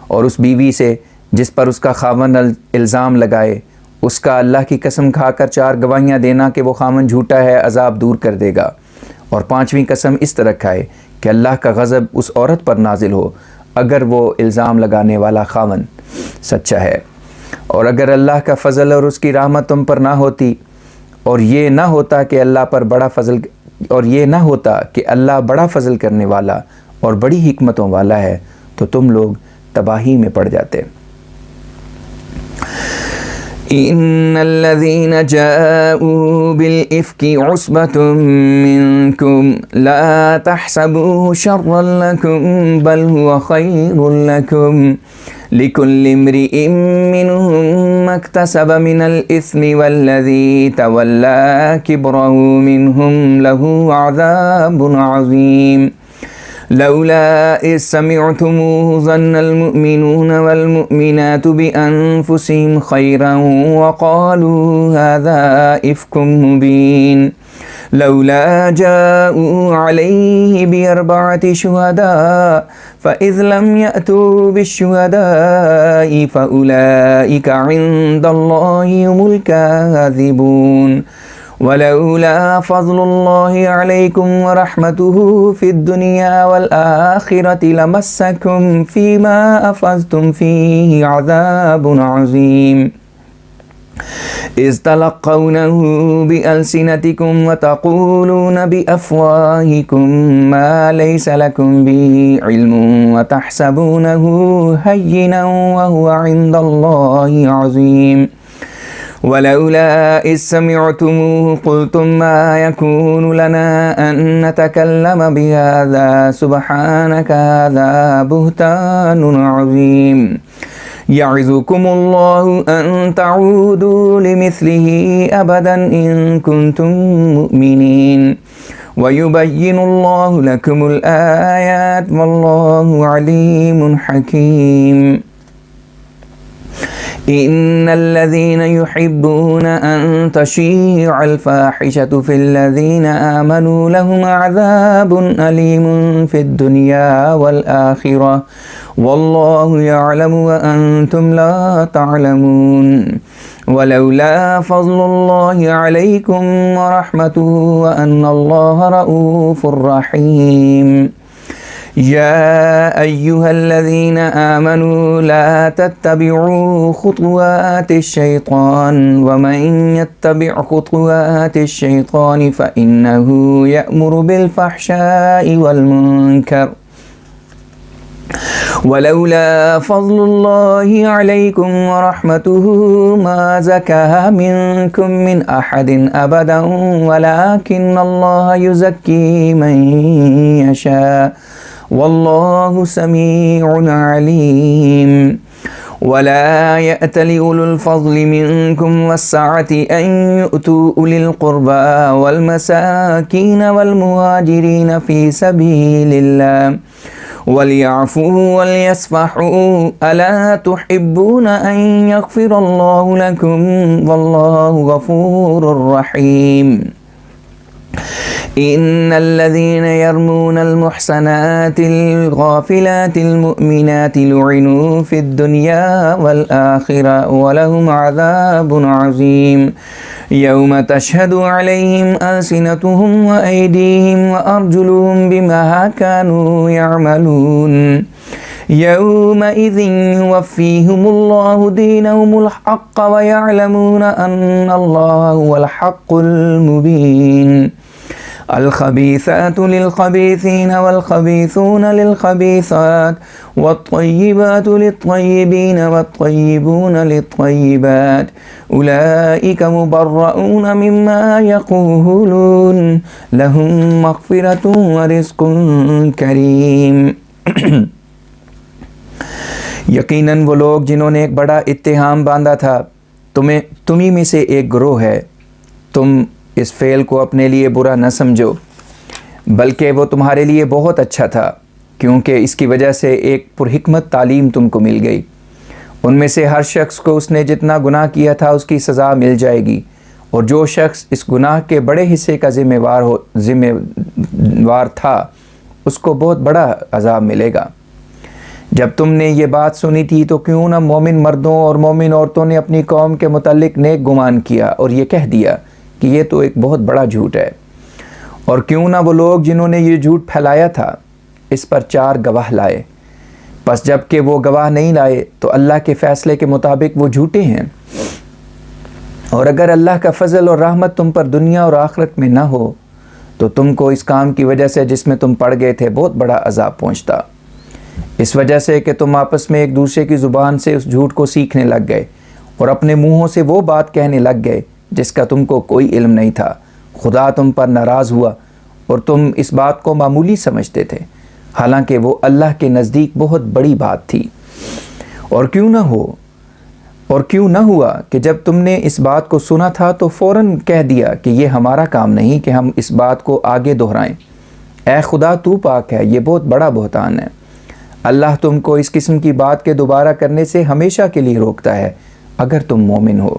اور اس بیوی سے جس پر اس کا خاوند الزام لگائے اس کا اللہ کی قسم کھا کر 4 گواہیاں دینا کہ وہ خاوند جھوٹا ہے، عذاب دور کر دے گا، اور 5ویں قسم اس طرح کھائے کہ اللہ کا غضب اس عورت پر نازل ہو اگر وہ الزام لگانے والا خاوند سچا ہے۔ اور اگر اللہ کا فضل اور اس کی رحمت تم پر نہ ہوتی اور یہ نہ ہوتا کہ اللہ بڑا فضل کرنے والا اور بڑی حکمتوں والا ہے تو تم لوگ تباہی میں پڑ جاتے۔ ان الذين جاءوا بالإفك عصبة منكم لا تحسبوه شرا لكم بل هو خير لكم لكل امرئ منهم ما اكتسب من الإثم والذي تولى كبره منهم له عذاب عظيم لولا إذ سمعتموه ظن المؤمنون والمؤمنات بأنفسهم خيرا وقالوا هذا إفك مبين لولا جاءوا عليه بأربعة شهداء فإذ لم يأتوا بالشهداء فأولئك عند الله هم الكاذبون ولولا فضل الله عليكم ورحمته في الدنيا والآخرة لمسكم فيما أفضتم فيه عذاب عظيم إذ تلقونه بألسنتكم وتقولون بأفواهكم ما ليس لكم به علم وتحسبونه هينا وهو عند الله عظيم ولولا إذ سمعتموه قلتم ما يكون لنا أن نتكلم بهذا سبحانك هذا بهتان عظيم يعظكم الله أن تعودوا لمثله أبدا إن كنتم مؤمنين ويبين الله لكم الآيات والله عليم حكيم إن الذين يحبون أن تشيع الفاحشة في الذين آمنوا لهم عذاب أليم في الدنيا والآخرة والله يعلم وأنتم لا تعلمون ولولا فضل الله عليكم ورحمته وأن الله رؤوف رحيم يا أيها الذين آمنوا لا تتبعوا خطوات الشيطان ومن يتبع خطوات الشيطان فإنه يأمر بالفحشاء والمنكر ولولا فضل الله عليكم ورحمته ما زكى منكم من أحد أبدا ولكن الله يزكي من يشاء والله سميع عليم ولا يأتل أولو الفضل منكم والسعة أن يؤتوا أولي القربى والمساكين والمهاجرين في سبيل الله وليعفوا وليصفحوا ألا تحبون أن يغفر الله لكم والله غفور رحيم إن الذين يرمون المحصنات الغافلات المؤمنات لعنوا في الدنيا والآخرة ولهم عذاب عظيم يوم تشهد عليهم ألسنتهم وأيديهم وأرجلهم بما كانوا يعملون يومئذ يوفيهم الله دينهم الحق ويعلمون أن الله هو الحق المبين الخبيثات للخبيثين والخبيثون للخبيثات والطيبات للطيبين والطيبون للطيبات أولئك مبرؤون مما يقولون لهم مغفرة ورزق کریم یقیناً وہ لوگ جنہوں نے ایک بڑا اتہام باندھا تھا تمہیں میں سے ایک گروہ ہے، تم اس فعل کو اپنے لیے برا نہ سمجھو بلکہ وہ تمہارے لیے بہت اچھا تھا، کیونکہ اس کی وجہ سے ایک پرحکمت تعلیم تم کو مل گئی۔ ان میں سے ہر شخص کو اس نے جتنا گناہ کیا تھا اس کی سزا مل جائے گی، اور جو شخص اس گناہ کے بڑے حصے کا ذمہ وار تھا اس کو بہت بڑا عذاب ملے گا۔ جب تم نے یہ بات سنی تھی تو کیوں نہ مومن مردوں اور مومن عورتوں نے اپنی قوم کے متعلق نیک گمان کیا اور یہ کہہ دیا کہ یہ تو ایک بہت بڑا جھوٹ ہے، اور کیوں نہ وہ لوگ جنہوں نے یہ جھوٹ پھیلایا تھا اس پر 4 گواہ لائے، پس جب کہ وہ گواہ نہیں لائے تو اللہ کے فیصلے کے مطابق وہ جھوٹے ہیں۔ اور اگر اللہ کا فضل اور رحمت تم پر دنیا اور آخرت میں نہ ہو تو تم کو اس کام کی وجہ سے جس میں تم پڑ گئے تھے بہت بڑا عذاب پہنچتا، اس وجہ سے کہ تم آپس میں ایک دوسرے کی زبان سے اس جھوٹ کو سیکھنے لگ گئے اور اپنے منہوں سے وہ بات کہنے لگ گئے جس کا تم کو کوئی علم نہیں تھا۔ خدا تم پر ناراض ہوا اور تم اس بات کو معمولی سمجھتے تھے، حالانکہ وہ اللہ کے نزدیک بہت بڑی بات تھی۔ اور کیوں نہ ہوا کہ جب تم نے اس بات کو سنا تھا تو فوراً کہہ دیا کہ یہ ہمارا کام نہیں کہ ہم اس بات کو آگے دہرائیں، اے خدا تو پاک ہے، یہ بہت بڑا بہتان ہے۔ اللہ تم کو اس قسم کی بات کے دوبارہ کرنے سے ہمیشہ کے لیے روکتا ہے اگر تم مومن ہو،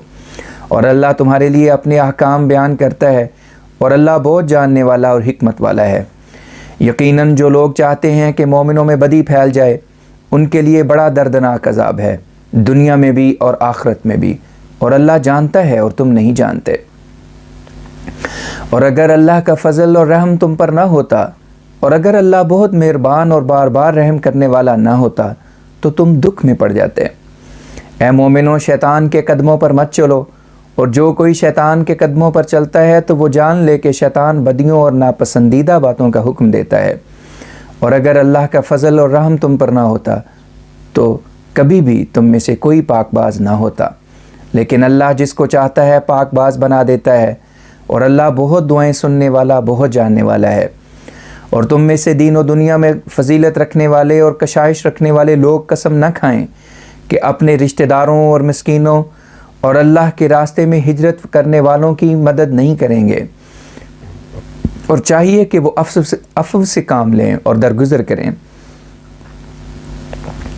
اور اللہ تمہارے لیے اپنے احکام بیان کرتا ہے، اور اللہ بہت جاننے والا اور حکمت والا ہے۔ یقیناً جو لوگ چاہتے ہیں کہ مومنوں میں بدی پھیل جائے ان کے لیے بڑا دردناک عذاب ہے، دنیا میں بھی اور آخرت میں بھی، اور اللہ جانتا ہے اور تم نہیں جانتے۔ اور اگر اللہ کا فضل اور رحم تم پر نہ ہوتا، اور اگر اللہ بہت مہربان اور بار بار رحم کرنے والا نہ ہوتا تو تم دکھ میں پڑ جاتے۔ اے مومنوں، شیطان کے قدموں پر مت چلو، اور جو کوئی شیطان کے قدموں پر چلتا ہے تو وہ جان لے کہ شیطان بدیوں اور ناپسندیدہ باتوں کا حکم دیتا ہے۔ اور اگر اللہ کا فضل اور رحم تم پر نہ ہوتا تو کبھی بھی تم میں سے کوئی پاک باز نہ ہوتا، لیکن اللہ جس کو چاہتا ہے پاک باز بنا دیتا ہے، اور اللہ بہت دعائیں سننے والا، بہت جاننے والا ہے۔ اور تم میں سے دین و دنیا میں فضیلت رکھنے والے اور کشائش رکھنے والے لوگ قسم نہ کھائیں کہ اپنے رشتہ داروں اور مسکینوں اور اللہ کے راستے میں ہجرت کرنے والوں کی مدد نہیں کریں گے، اور چاہیے کہ وہ عفو سے کام لیں اور درگزر کریں۔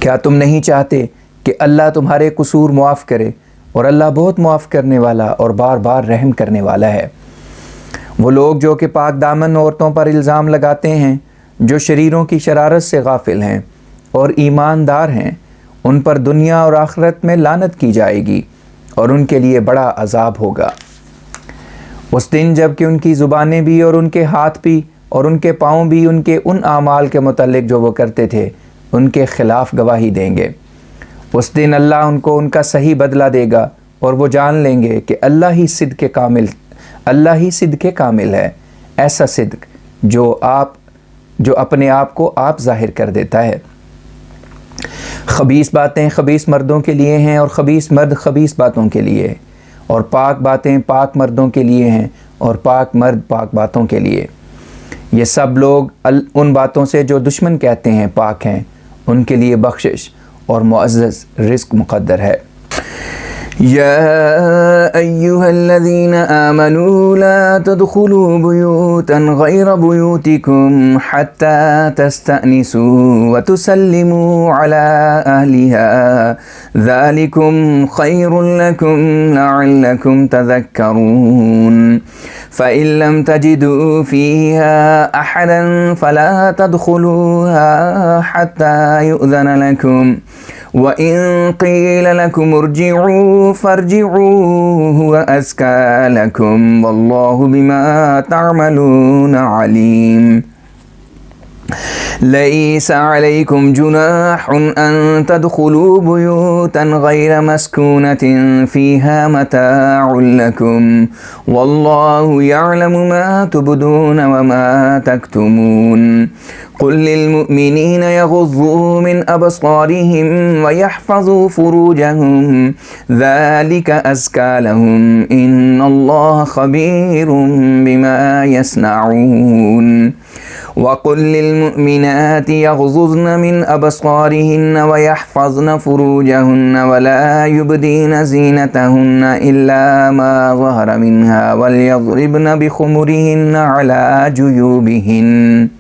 کیا تم نہیں چاہتے کہ اللہ تمہارے قصور معاف کرے، اور اللہ بہت معاف کرنے والا اور بار بار رحم کرنے والا ہے۔ وہ لوگ جو کہ پاک دامن عورتوں پر الزام لگاتے ہیں، جو شریروں کی شرارت سے غافل ہیں اور ایماندار ہیں، ان پر دنیا اور آخرت میں لعنت کی جائے گی، اور ان کے لیے بڑا عذاب ہوگا۔ اس دن جب کہ ان کی زبانیں بھی اور ان کے ہاتھ بھی اور ان کے پاؤں بھی ان کے ان اعمال کے متعلق جو وہ کرتے تھے ان کے خلاف گواہی دیں گے۔ اس دن اللہ ان کو ان کا صحیح بدلہ دے گا، اور وہ جان لیں گے کہ اللہ ہی صدق کامل ہے، ایسا صدق جو اپنے آپ کو آپ ظاہر کر دیتا ہے۔ خبیث باتیں خبیث مردوں کے لیے ہیں، اور خبیث مرد خبیث باتوں کے لیے، اور پاک باتیں پاک مردوں کے لیے ہیں، اور پاک مرد پاک باتوں کے لیے۔ یہ سب لوگ ان باتوں سے جو دشمن کہتے ہیں پاک ہیں، ان کے لیے بخشش اور معزز رزق مقدر ہے۔ يا أيها الذين آمنوا لا تدخلوا بيوتا غير بيوتكم حتى تستأنسوا وتسلموا على أهلها ذلكم خير لكم لعلكم تذكرون فإن لم تجدوا فيها أحدا فلا تدخلوها حتى يؤذن لكم وَإِن قِيلَ لَكُمُ ارْجِعُوا فَارْجِعُوا هُوَ أَزْكَىٰ لَكُمْ وَاللَّهُ بِمَا تَعْمَلُونَ عَلِيمٌ لَيْسَ عَلَيْكُمْ جُنَاحٌ أَن تَدْخُلُوا بُيُوتًا غَيْرَ مَسْكُونَةٍ فِيهَا مَتَاعٌ لَكُمْ وَاللَّهُ يَعْلَمُ مَا تُبْدُونَ وَمَا تَكْتُمُونَ قُل لِّلْمُؤْمِنِينَ يَغُضُّوا مِنْ أَبْصَارِهِمْ وَيَحْفَظُوا فُرُوجَهُمْ ذَلِكَ أَزْكَىٰ لَهُمْ إِنَّ اللَّهَ خَبِيرٌ بِمَا يَصْنَعُونَ وَقُل لِّلْمُؤْمِنَاتِ يَغْضُضْنَ مِنْ أَبْصَارِهِنَّ وَيَحْفَظْنَ فُرُوجَهُنَّ وَلَا يُبْدِينَ زِينَتَهُنَّ إِلَّا مَا ظَهَرَ مِنْهَا وَلْيَضْرِبْنَ بِخُمُرِهِنَّ عَلَىٰ جُيُوبِهِنَّ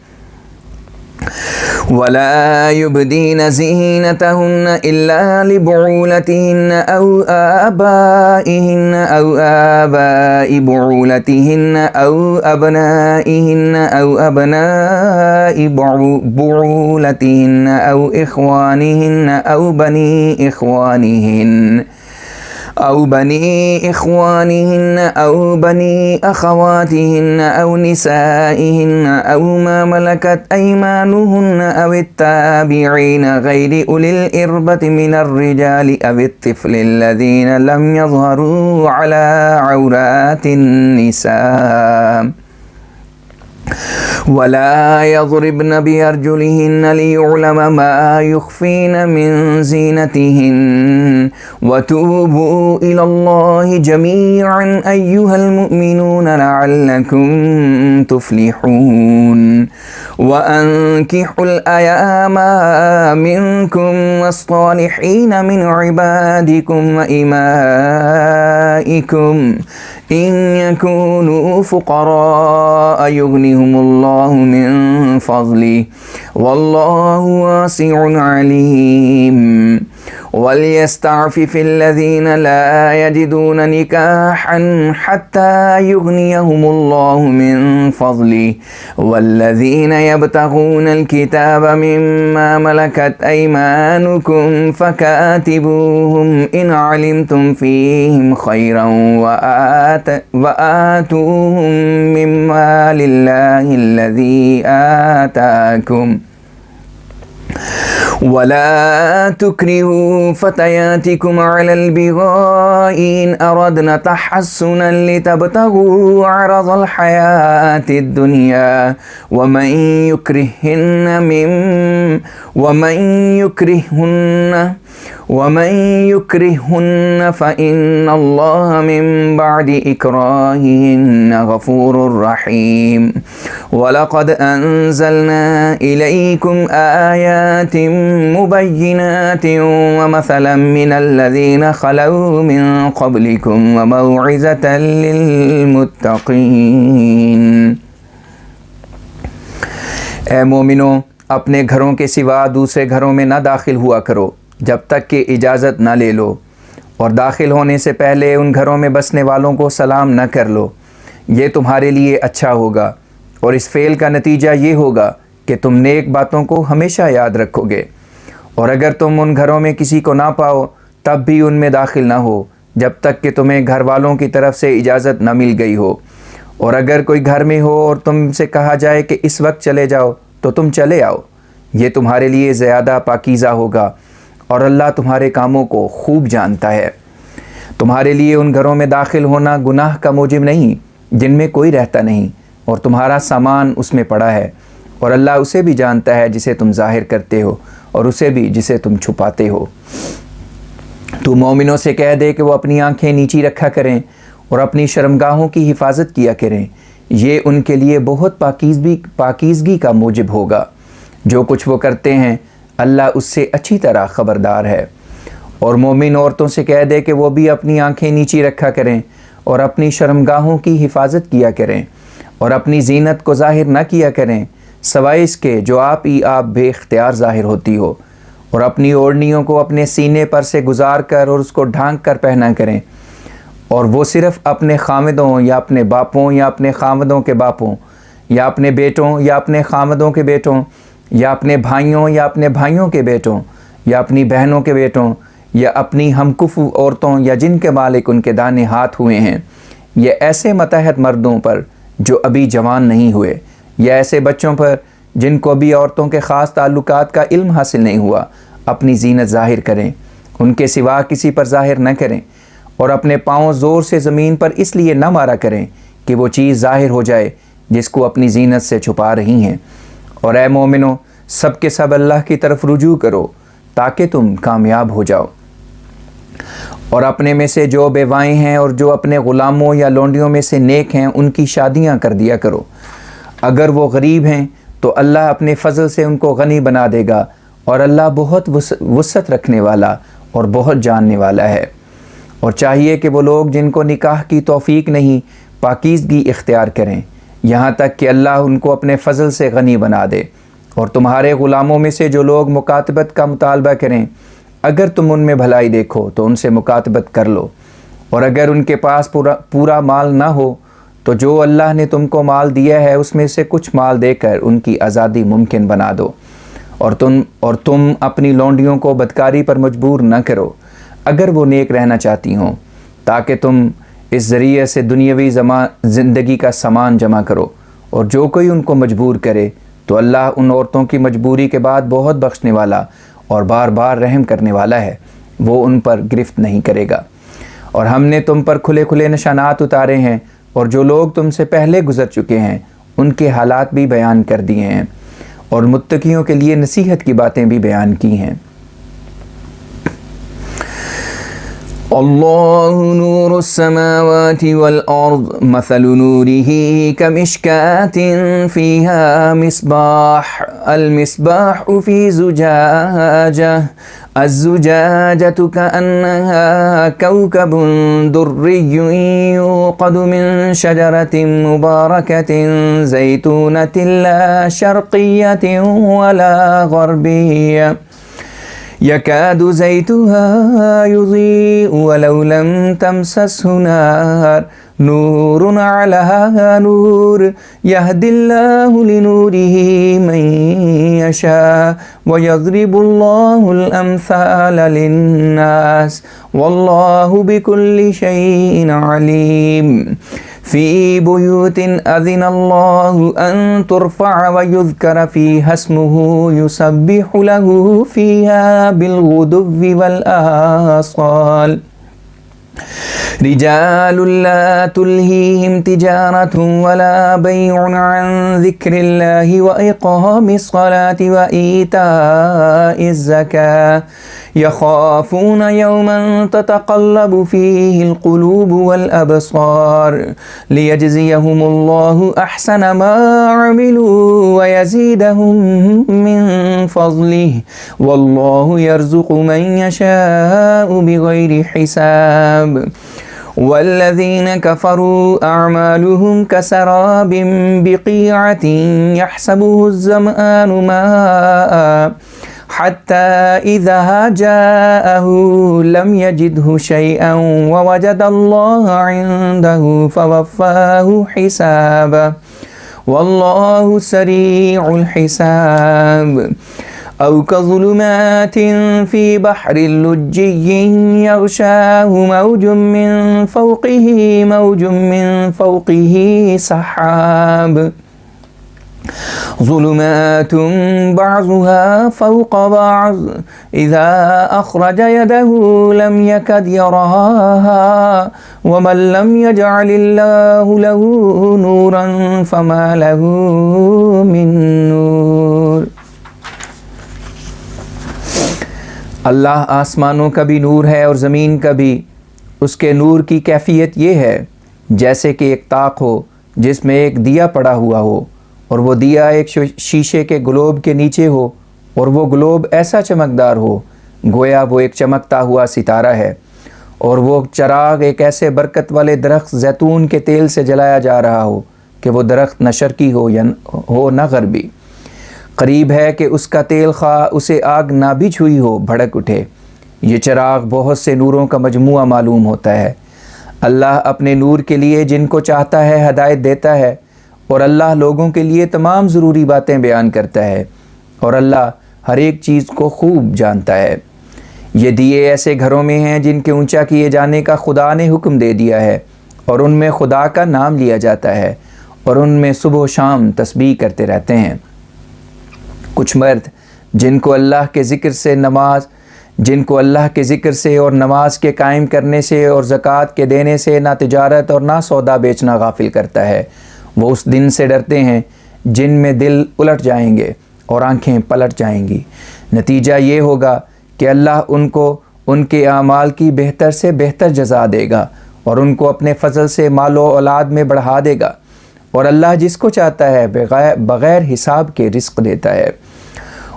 ولا يبدين زينتهن إلا لبعولتهن أو آبائهن أو آباء بعولتهن أو أبنائهن أو أبناء بعولتهن أو إخوانهن أو بني إخوانهن أو بني أخواتهن أو نسائهن أو ما ملكت أيمانهن أو التابعين غير أولي الإربة من الرجال أو الطفل الذين لم يظهروا على عورات النساء ولا يضربن بأرجلهن ليعلم ما يخفين من زينتهن وتوبوا إلى الله جميعا أيها المؤمنون لعلكم تفلحون وأنكحوا الأيام منكم والصالحين من عبادكم وإمائكم إن يكونوا فقراء يغنهم الله من فضله والله واسع عليم وليستعفف الذين لا يجدون نكاحا حتى يغنيهم الله من فضله والذين يبتغون الكتاب مما ملكت أيمانكم فكاتبوهم إن علمتم فيهم خيرا وآتوهم مما لله الذي آتاكم ولا تكرهوا فتياتكم على البغاء إن أردنا تحصنا لتبتغوا عرض الحياة الدنيا ومن يكرهن فإن الله من بعد إكراههن غفور رحيم ولقد أنزلنا إليكم آيات مبينات ومثلا من الذين خلوا من قبلكم وموعظة للمتقين۔ اے مومنوں، اپنے گھروں کے سوا دوسرے گھروں میں نہ داخل ہوا کرو جب تک کہ اجازت نہ لے لو، اور داخل ہونے سے پہلے ان گھروں میں بسنے والوں کو سلام نہ کر لو، یہ تمہارے لیے اچھا ہوگا، اور اس فعل کا نتیجہ یہ ہوگا کہ تم نیک باتوں کو ہمیشہ یاد رکھو گے۔ اور اگر تم ان گھروں میں کسی کو نہ پاؤ تب بھی ان میں داخل نہ ہو جب تک کہ تمہیں گھر والوں کی طرف سے اجازت نہ مل گئی ہو، اور اگر کوئی گھر میں ہو اور تم سے کہا جائے کہ اس وقت چلے جاؤ تو تم چلے آؤ، یہ تمہارے لیے زیادہ پاکیزہ ہوگا، اور اللہ تمہارے کاموں کو خوب جانتا ہے۔ تمہارے لیے ان گھروں میں داخل ہونا گناہ کا موجب نہیں جن میں کوئی رہتا نہیں اور تمہارا سامان اس میں پڑا ہے، اور اللہ اسے بھی جانتا ہے جسے تم ظاہر کرتے ہو اور اسے بھی جسے تم چھپاتے ہو۔ تو مومنوں سے کہہ دے کہ وہ اپنی آنکھیں نیچی رکھا کریں اور اپنی شرمگاہوں کی حفاظت کیا کریں، یہ ان کے لیے بہت پاکیزگی کا موجب ہوگا۔ جو کچھ وہ کرتے ہیں اللہ اس سے اچھی طرح خبردار ہے۔ اور مومن عورتوں سے کہہ دے کہ وہ بھی اپنی آنکھیں نیچی رکھا کریں اور اپنی شرمگاہوں کی حفاظت کیا کریں، اور اپنی زینت کو ظاہر نہ کیا کریں سوائے اس کے جو آپ بے اختیار ظاہر ہوتی ہو، اور اپنی اوڑھنیوں کو اپنے سینے پر سے گزار کر اور اس کو ڈھانک کر پہنا کریں، اور وہ صرف اپنے خامدوں یا اپنے باپوں یا اپنے خامدوں کے باپوں یا اپنے بیٹوں یا اپنے خامدوں کے بیٹوں یا اپنے بھائیوں یا اپنے بھائیوں کے بیٹوں یا اپنی بہنوں کے بیٹوں یا اپنی ہمکفو عورتوں یا جن کے مالک ان کے دانے ہاتھ ہوئے ہیں، یا ایسے متحد مردوں پر جو ابھی جوان نہیں ہوئے، یا ایسے بچوں پر جن کو ابھی عورتوں کے خاص تعلقات کا علم حاصل نہیں ہوا، اپنی زینت ظاہر کریں، ان کے سوا کسی پر ظاہر نہ کریں، اور اپنے پاؤں زور سے زمین پر اس لیے نہ مارا کریں کہ وہ چیز ظاہر ہو جائے جس کو اپنی زینت سے چھپا رہی ہیں۔ اور اے مومنو، سب کے سب اللہ کی طرف رجوع کرو تاکہ تم کامیاب ہو جاؤ۔ اور اپنے میں سے جو بیوائیں ہیں اور جو اپنے غلاموں یا لونڈیوں میں سے نیک ہیں ان کی شادیاں کر دیا کرو۔ اگر وہ غریب ہیں تو اللہ اپنے فضل سے ان کو غنی بنا دے گا، اور اللہ بہت وسعت رکھنے والا اور بہت جاننے والا ہے۔ اور چاہیے کہ وہ لوگ جن کو نکاح کی توفیق نہیں پاکیزگی اختیار کریں یہاں تک کہ اللہ ان کو اپنے فضل سے غنی بنا دے۔ اور تمہارے غلاموں میں سے جو لوگ مکاتبت کا مطالبہ کریں، اگر تم ان میں بھلائی دیکھو تو ان سے مکاتبت کر لو، اور اگر ان کے پاس پورا مال نہ ہو تو جو اللہ نے تم کو مال دیا ہے اس میں سے کچھ مال دے کر ان کی آزادی ممکن بنا دو، اور تم اپنی لونڈیوں کو بدکاری پر مجبور نہ کرو اگر وہ نیک رہنا چاہتی ہوں، تاکہ تم اس ذریعے سے دنیاوی زندگی کا سامان جمع کرو۔ اور جو کوئی ان کو مجبور کرے تو اللہ ان عورتوں کی مجبوری کے بعد بہت بخشنے والا اور بار بار رحم کرنے والا ہے، وہ ان پر گرفت نہیں کرے گا۔ اور ہم نے تم پر کھلے کھلے نشانات اتارے ہیں، اور جو لوگ تم سے پہلے گزر چکے ہیں ان کے حالات بھی بیان کر دیے ہیں، اور متقیوں کے لیے نصیحت کی باتیں بھی بیان کی ہیں۔ اللہ نور السماوات والارض مثل نوره كمشكاة فيها مصباح المصباح في زجاجة الزجاجة كأنها كوكب دري يوقد من شجرة مباركة زيتونة لا شرقية ولا غربية يكاد زيتها يضيء ولو لم تمسسه نار نور على نور يهدي الله لنوره من يشاء ويضرب الله الأمثال للناس والله بكل شيء عليم في بيوت أذن الله أن ترفع ويذكر فيها اسمه يسبح له فيها بالغدو والآصال رجال لا تلهيهم تجارة ولا بيع عن ذكر الله وإقام الصلاة وإيتاء الزكاة يخافون يوما تتقلب فيه القلوب والأبصار ليجزيهم الله أحسن ما عملوا ويزيدهم من فضله والله يرزق من يشاء بغير حساب والذين كفروا أعمالهم كسراب بقيعة يحسبه الظمآن ماء حتى إذا جاءه لم يجده شيئا ووجد الله عنده فوفاه حسابه والله سريع الحساب أو كظلمات في بحر لجي يغشاه موج من فوقه سحاب ظلمات بعضها فوق بعض إذا أخرج يده لم يكد يراها ومن لم يجعل الله له نورا فما له من نور. اللہ آسمانوں کا بھی نور ہے اور زمین کا بھی. اس کے نور کی کیفیت یہ ہے جیسے کہ ایک طاق ہو جس میں ایک دیا پڑا ہوا ہو اور وہ دیا ایک شیشے کے گلوب کے نیچے ہو اور وہ گلوب ایسا چمکدار ہو گویا وہ ایک چمکتا ہوا ستارہ ہے اور وہ چراغ ایک ایسے برکت والے درخت زیتون کے تیل سے جلایا جا رہا ہو کہ وہ درخت نہ شرقی ہو نہ غربی. قریب ہے کہ اس کا تیل خواہ اسے آگ نہ بھی چھوئی ہو بھڑک اٹھے. یہ چراغ بہت سے نوروں کا مجموعہ معلوم ہوتا ہے. اللہ اپنے نور کے لیے جن کو چاہتا ہے ہدایت دیتا ہے اور اللہ لوگوں کے لیے تمام ضروری باتیں بیان کرتا ہے اور اللہ ہر ایک چیز کو خوب جانتا ہے. یہ دیے ایسے گھروں میں ہیں جن کے اونچا کیے جانے کا خدا نے حکم دے دیا ہے اور ان میں خدا کا نام لیا جاتا ہے اور ان میں صبح و شام تسبیح کرتے رہتے ہیں. کچھ مرد جن کو اللہ کے ذکر سے اور نماز کے قائم کرنے سے اور زکوٰۃ کے دینے سے نہ تجارت اور نہ سودا بیچنا غافل کرتا ہے وہ اس دن سے ڈرتے ہیں جن میں دل الٹ جائیں گے اور آنکھیں پلٹ جائیں گی. نتیجہ یہ ہوگا کہ اللہ ان کو ان کے اعمال کی بہتر سے بہتر جزا دے گا اور ان کو اپنے فضل سے مال و اولاد میں بڑھا دے گا اور اللہ جس کو چاہتا ہے بغیر حساب کے رزق دیتا ہے.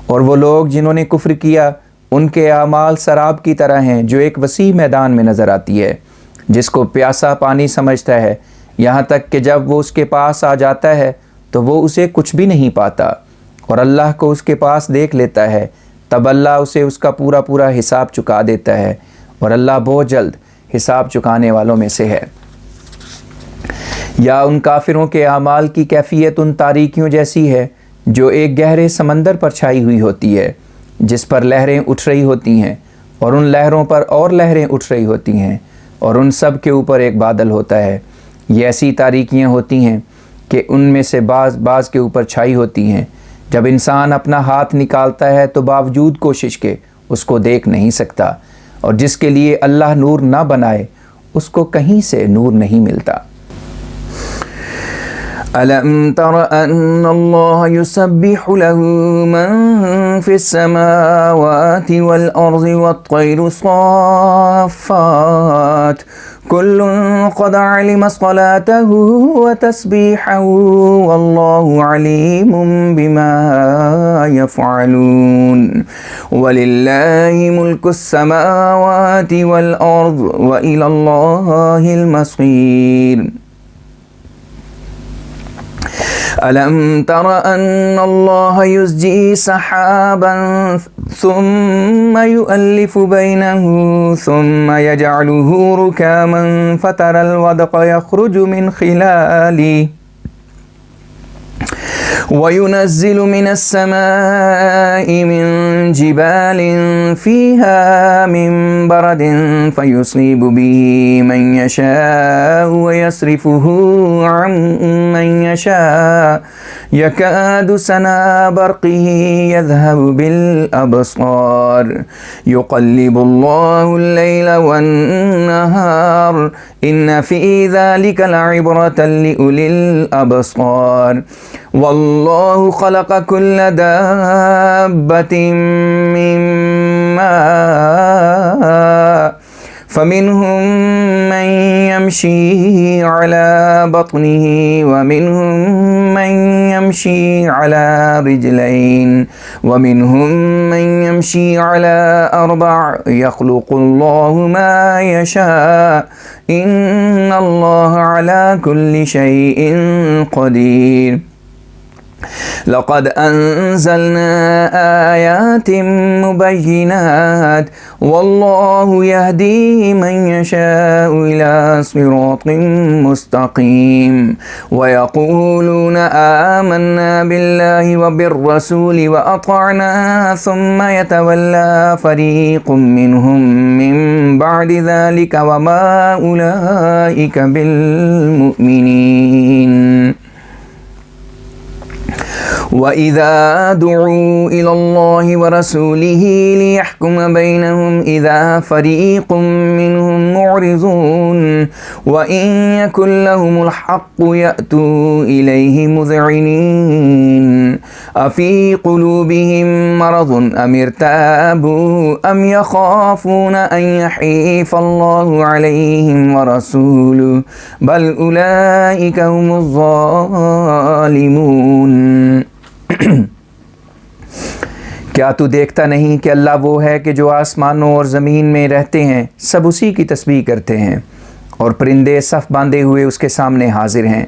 اور وہ لوگ جنہوں نے کفر کیا ان کے اعمال سراب کی طرح ہیں جو ایک وسیع میدان میں نظر آتی ہے جس کو پیاسا پانی سمجھتا ہے یہاں تک کہ جب وہ اس کے پاس آ جاتا ہے تو وہ اسے کچھ بھی نہیں پاتا اور اللہ کو اس کے پاس دیکھ لیتا ہے تب اللہ اسے اس کا پورا حساب چکا دیتا ہے اور اللہ بہت جلد حساب چکانے والوں میں سے ہے. یا ان کافروں کے اعمال کی کیفیت ان تاریکیوں جیسی ہے جو ایک گہرے سمندر پر چھائی ہوئی ہوتی ہے جس پر لہریں اٹھ رہی ہوتی ہیں اور ان لہروں پر اور لہریں اٹھ رہی ہوتی ہیں اور ان سب کے اوپر ایک بادل ہوتا ہے. یہ ایسی تاریکیاں ہوتی ہیں کہ ان میں سے بعض کے اوپر چھائی ہوتی ہیں. جب انسان اپنا ہاتھ نکالتا ہے تو باوجود کوشش کے اس کو دیکھ نہیں سکتا اور جس کے لیے اللہ نور نہ بنائے اس کو کہیں سے نور نہیں ملتا. ألم تر أن الله يسبح له من في السماوات والأرض والطير صافات كل قد علم صلاته وتسبيحه والله عليم بما يفعلون ولله ملك السماوات والأرض وإلى الله المصير ألم تر أن الله يزجي سحابا ثم يؤلف بينه ثم يجعله ركاما فترى الودق يخرج من خلاله وينزل من السماء من جبال فيها من برد فيصيب به من يشاء ويصرفه عن من يشاء يكاد سنا برقه يذهب بالأبصار يقلب الله الليل والنهار إن في ذلك لعبرة لأولي الأبصار والله خلق كل دابة من ماء فمنهم من يمشي على بطنه ومنهم من يمشي على رجلين ومنهم من يمشي على أربع يخلق الله ما يشاء إن الله على كل شيء قدير لقد أنزلنا آيات مبينات والله يهدي من يشاء إلى صراط مستقيم ويقولون آمنا بالله وبالرسول وأطعنا ثم يتولى فريق منهم من بعد ذلك وما أولئك بالمؤمنين وَإِذَا دُعُوا إِلَى اللَّهِ وَرَسُولِهِ لِيَحْكُمَ بَيْنَهُمْ إِذَا فَرِيقٌ مِّنْهُمْ مُعْرِضُونَ وَإِنْ يَكُنْ لَهُمُ الْحَقُّ يَأْتُوا إِلَيْهِ مُذْعِنِينَ أَفِي قُلُوبِهِمْ مَرَضٌ أَمِ ارْتَابُوا أَمْ يَخَافُونَ أَنْ يَحِيفَ اللَّهُ عَلَيْهِمْ وَرَسُولُهُ بَلْ أُولَئِكَ هُمُ الظَّالِمُونَ کیا تو دیکھتا نہیں کہ اللہ وہ ہے کہ جو آسمانوں اور زمین میں رہتے ہیں سب اسی کی تسبیح کرتے ہیں اور پرندے صف باندھے ہوئے اس کے سامنے حاضر ہیں،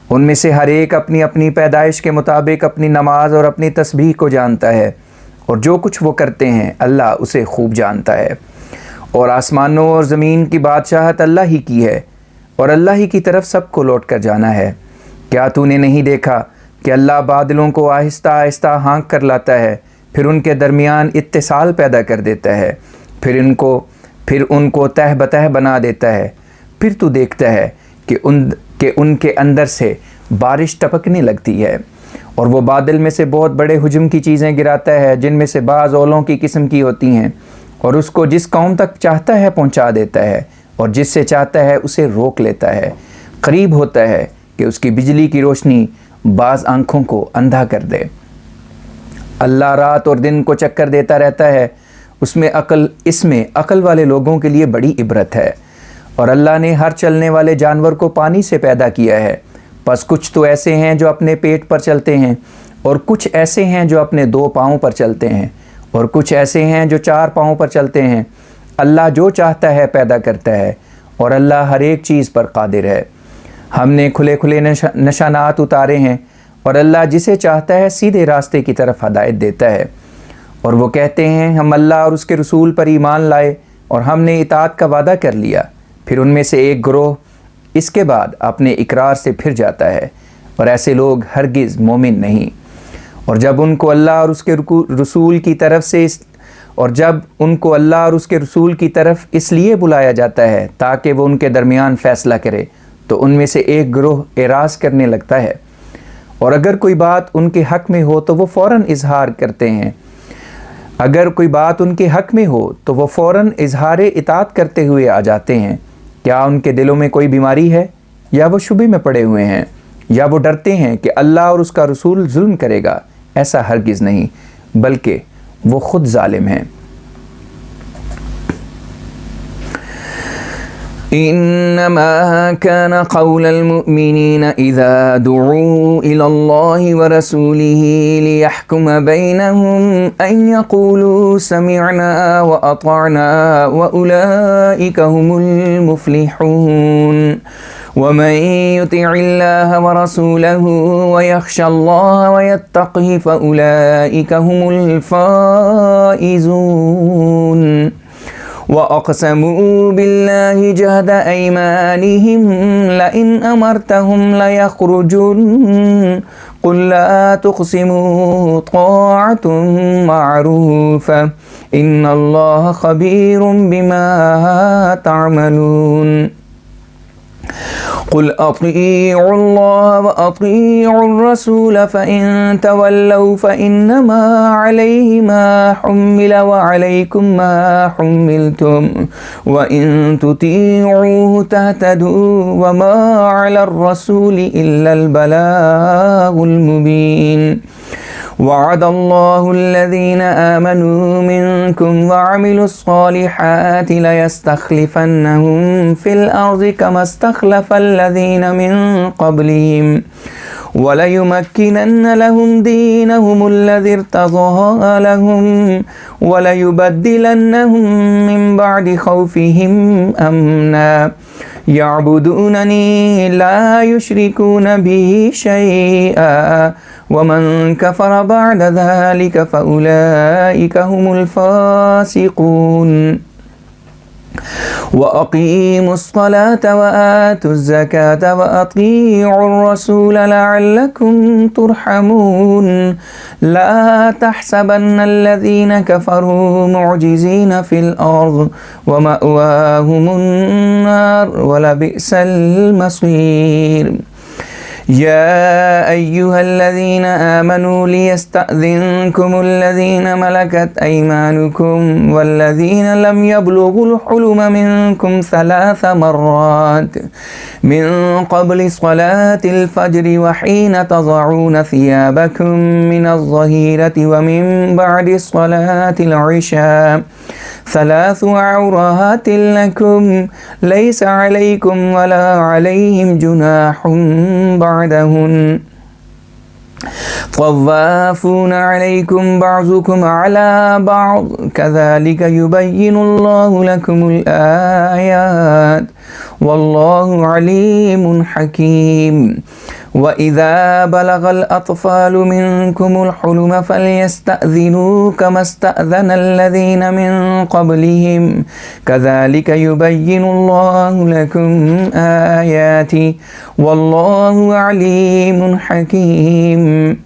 ان میں سے ہر ایک اپنی اپنی پیدائش کے مطابق اپنی نماز اور اپنی تسبیح کو جانتا ہے، اور جو کچھ وہ کرتے ہیں اللہ اسے خوب جانتا ہے۔ اور آسمانوں اور زمین کی بادشاہت اللہ ہی کی ہے اور اللہ ہی کی طرف سب کو لوٹ کر جانا ہے۔ کیا تو نے نہیں دیکھا کہ اللہ بادلوں کو آہستہ آہستہ ہانک کر لاتا ہے، پھر ان کے درمیان اتصال پیدا کر دیتا ہے، پھر ان کو تہ بتہ بنا دیتا ہے، پھر تو دیکھتا ہے کہ ان کے اندر سے بارش ٹپکنے لگتی ہے، اور وہ بادل میں سے بہت بڑے حجم کی چیزیں گراتا ہے جن میں سے بعض اولوں کی قسم کی ہوتی ہیں، اور اس کو جس قوم تک چاہتا ہے پہنچا دیتا ہے، اور جس سے چاہتا ہے اسے روک لیتا ہے۔ قریب ہوتا ہے کہ اس کی بجلی کی روشنی بعض آنکھوں کو اندھا کر دے۔ اللہ رات اور دن کو چکر دیتا رہتا ہے، اس میں عقل والے لوگوں کے لیے بڑی عبرت ہے۔ اور اللہ نے ہر چلنے والے جانور کو پانی سے پیدا کیا ہے، پس کچھ تو ایسے ہیں جو اپنے پیٹ پر چلتے ہیں، اور کچھ ایسے ہیں جو اپنے 2 پاؤں پر چلتے ہیں، اور کچھ ایسے ہیں جو 4 پاؤں پر چلتے ہیں۔ اللہ جو چاہتا ہے پیدا کرتا ہے، اور اللہ ہر ایک چیز پر قادر ہے۔ ہم نے کھلے نشانات اتارے ہیں، اور اللہ جسے چاہتا ہے سیدھے راستے کی طرف ہدایت دیتا ہے۔ اور وہ کہتے ہیں ہم اللہ اور اس کے رسول پر ایمان لائے اور ہم نے اطاعت کا وعدہ کر لیا، پھر ان میں سے ایک گروہ اس کے بعد اپنے اقرار سے پھر جاتا ہے، اور ایسے لوگ ہرگز مومن نہیں۔ اور جب ان کو اللہ اور اس کے رسول کی طرف اس لیے بلایا جاتا ہے تاکہ وہ ان کے درمیان فیصلہ کرے، تو ان میں سے ایک گروہ اعراض کرنے لگتا ہے، اور اگر کوئی بات ان کے حق میں ہو تو وہ فوراً اظہار اطاعت کرتے ہوئے آ جاتے ہیں۔ کیا ان کے دلوں میں کوئی بیماری ہے یا وہ شبے میں پڑے ہوئے ہیں؟ یا وہ ڈرتے ہیں کہ اللہ اور اس کا رسول ظلم کرے گا؟ ایسا ہرگز نہیں، بلکہ وہ خود ظالم ہیں۔ إنما كان قول المؤمنين إذا دعوا إلى الله ورسوله ليحكم بينهم أن يقولوا سمعنا وأطعنا وأولئك هم المفلحون ومن يطع الله ورسوله ويخشى الله ويتقه فأولئك هم الفائزون وَأَقْسَمُوا بِاللَّهِ جَهْدَ أَيْمَانِهِمْ لَئِنْ أَمَرْتَهُمْ لَيَخْرُجُنَّ قُلْ لَا تُقْسِمُوا طَاعَةٌ مَعْرُوفَةٌ إِنَّ اللَّهَ خَبِيرٌ بِمَا تَعْمَلُونَ قل أطيعوا الله وأطيعوا الرسول فإن تولوا فإنما عليه ما حمل وعليكم ما حملتم وإن تطيعوه تهتدوا وما على الرسول إلا البلاغ المبين وعد الله الذين آمنوا منكم وعملوا الصالحات ليستخلفنهم في الأرض كما استخلف الذين من قبلهم وليمكنن لهم دينهم الذي ارتضى لهم وليبدلنهم من بعد خوفهم أمنا يعبدونني لا يشركون به شيئا ومن كفر بعد ذلك فأولئك هم الفاسقون وأقيموا الصلاة وآتوا الزكاة وأطيعوا الرسول لعلكم ترحمون لا تحسبن الذين كفروا معجزين في الأرض ومأواهم النار ولبئس المصير يا أيها الذين آمنوا ليستأذنكم الذين ملكت أيمانكم والذين لم يبلغوا الحلم منكم 3 مرات من قبل صلاة الفجر وحين تضعون ثيابكم من الظهيرة ومن بعد صلاة العشاء 3 عورات لكم ليس عليكم ولا عليهم جناح بعدهن طوافون عليكم بعضكم على بعض كذلك يبين الله لكم الآيات والله عليم حكيم وَإِذَا بَلَغَ الْأَطْفَالُ مِنْكُمُ الْحُلُمَ فَلْيَسْتَأْذِنُوا كَمَا اسْتَأْذَنَ الَّذِينَ مِنْ قَبْلِهِمْ كَذَلِكَ يُبَيِّنُ اللَّهُ لَكُمْ آيَاتِهِ وَاللَّهُ عَلِيمٌ حَكِيمٌ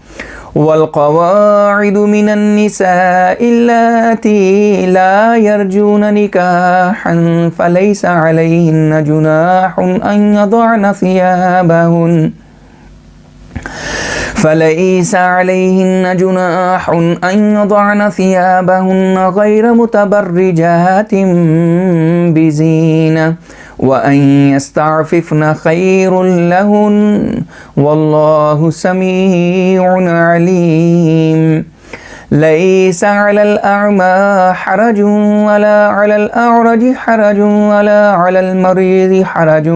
والقواعد من النساء اللاتي لا يرجون نكاحا فليس عليهن جناح أن يضعن ثيابهن غير متبرجات بزينة وأن يستعففن خير لهن والله سميع عليم ليس على الأعمى حرج ولا على الأعرج حرج ولا على المريض حرج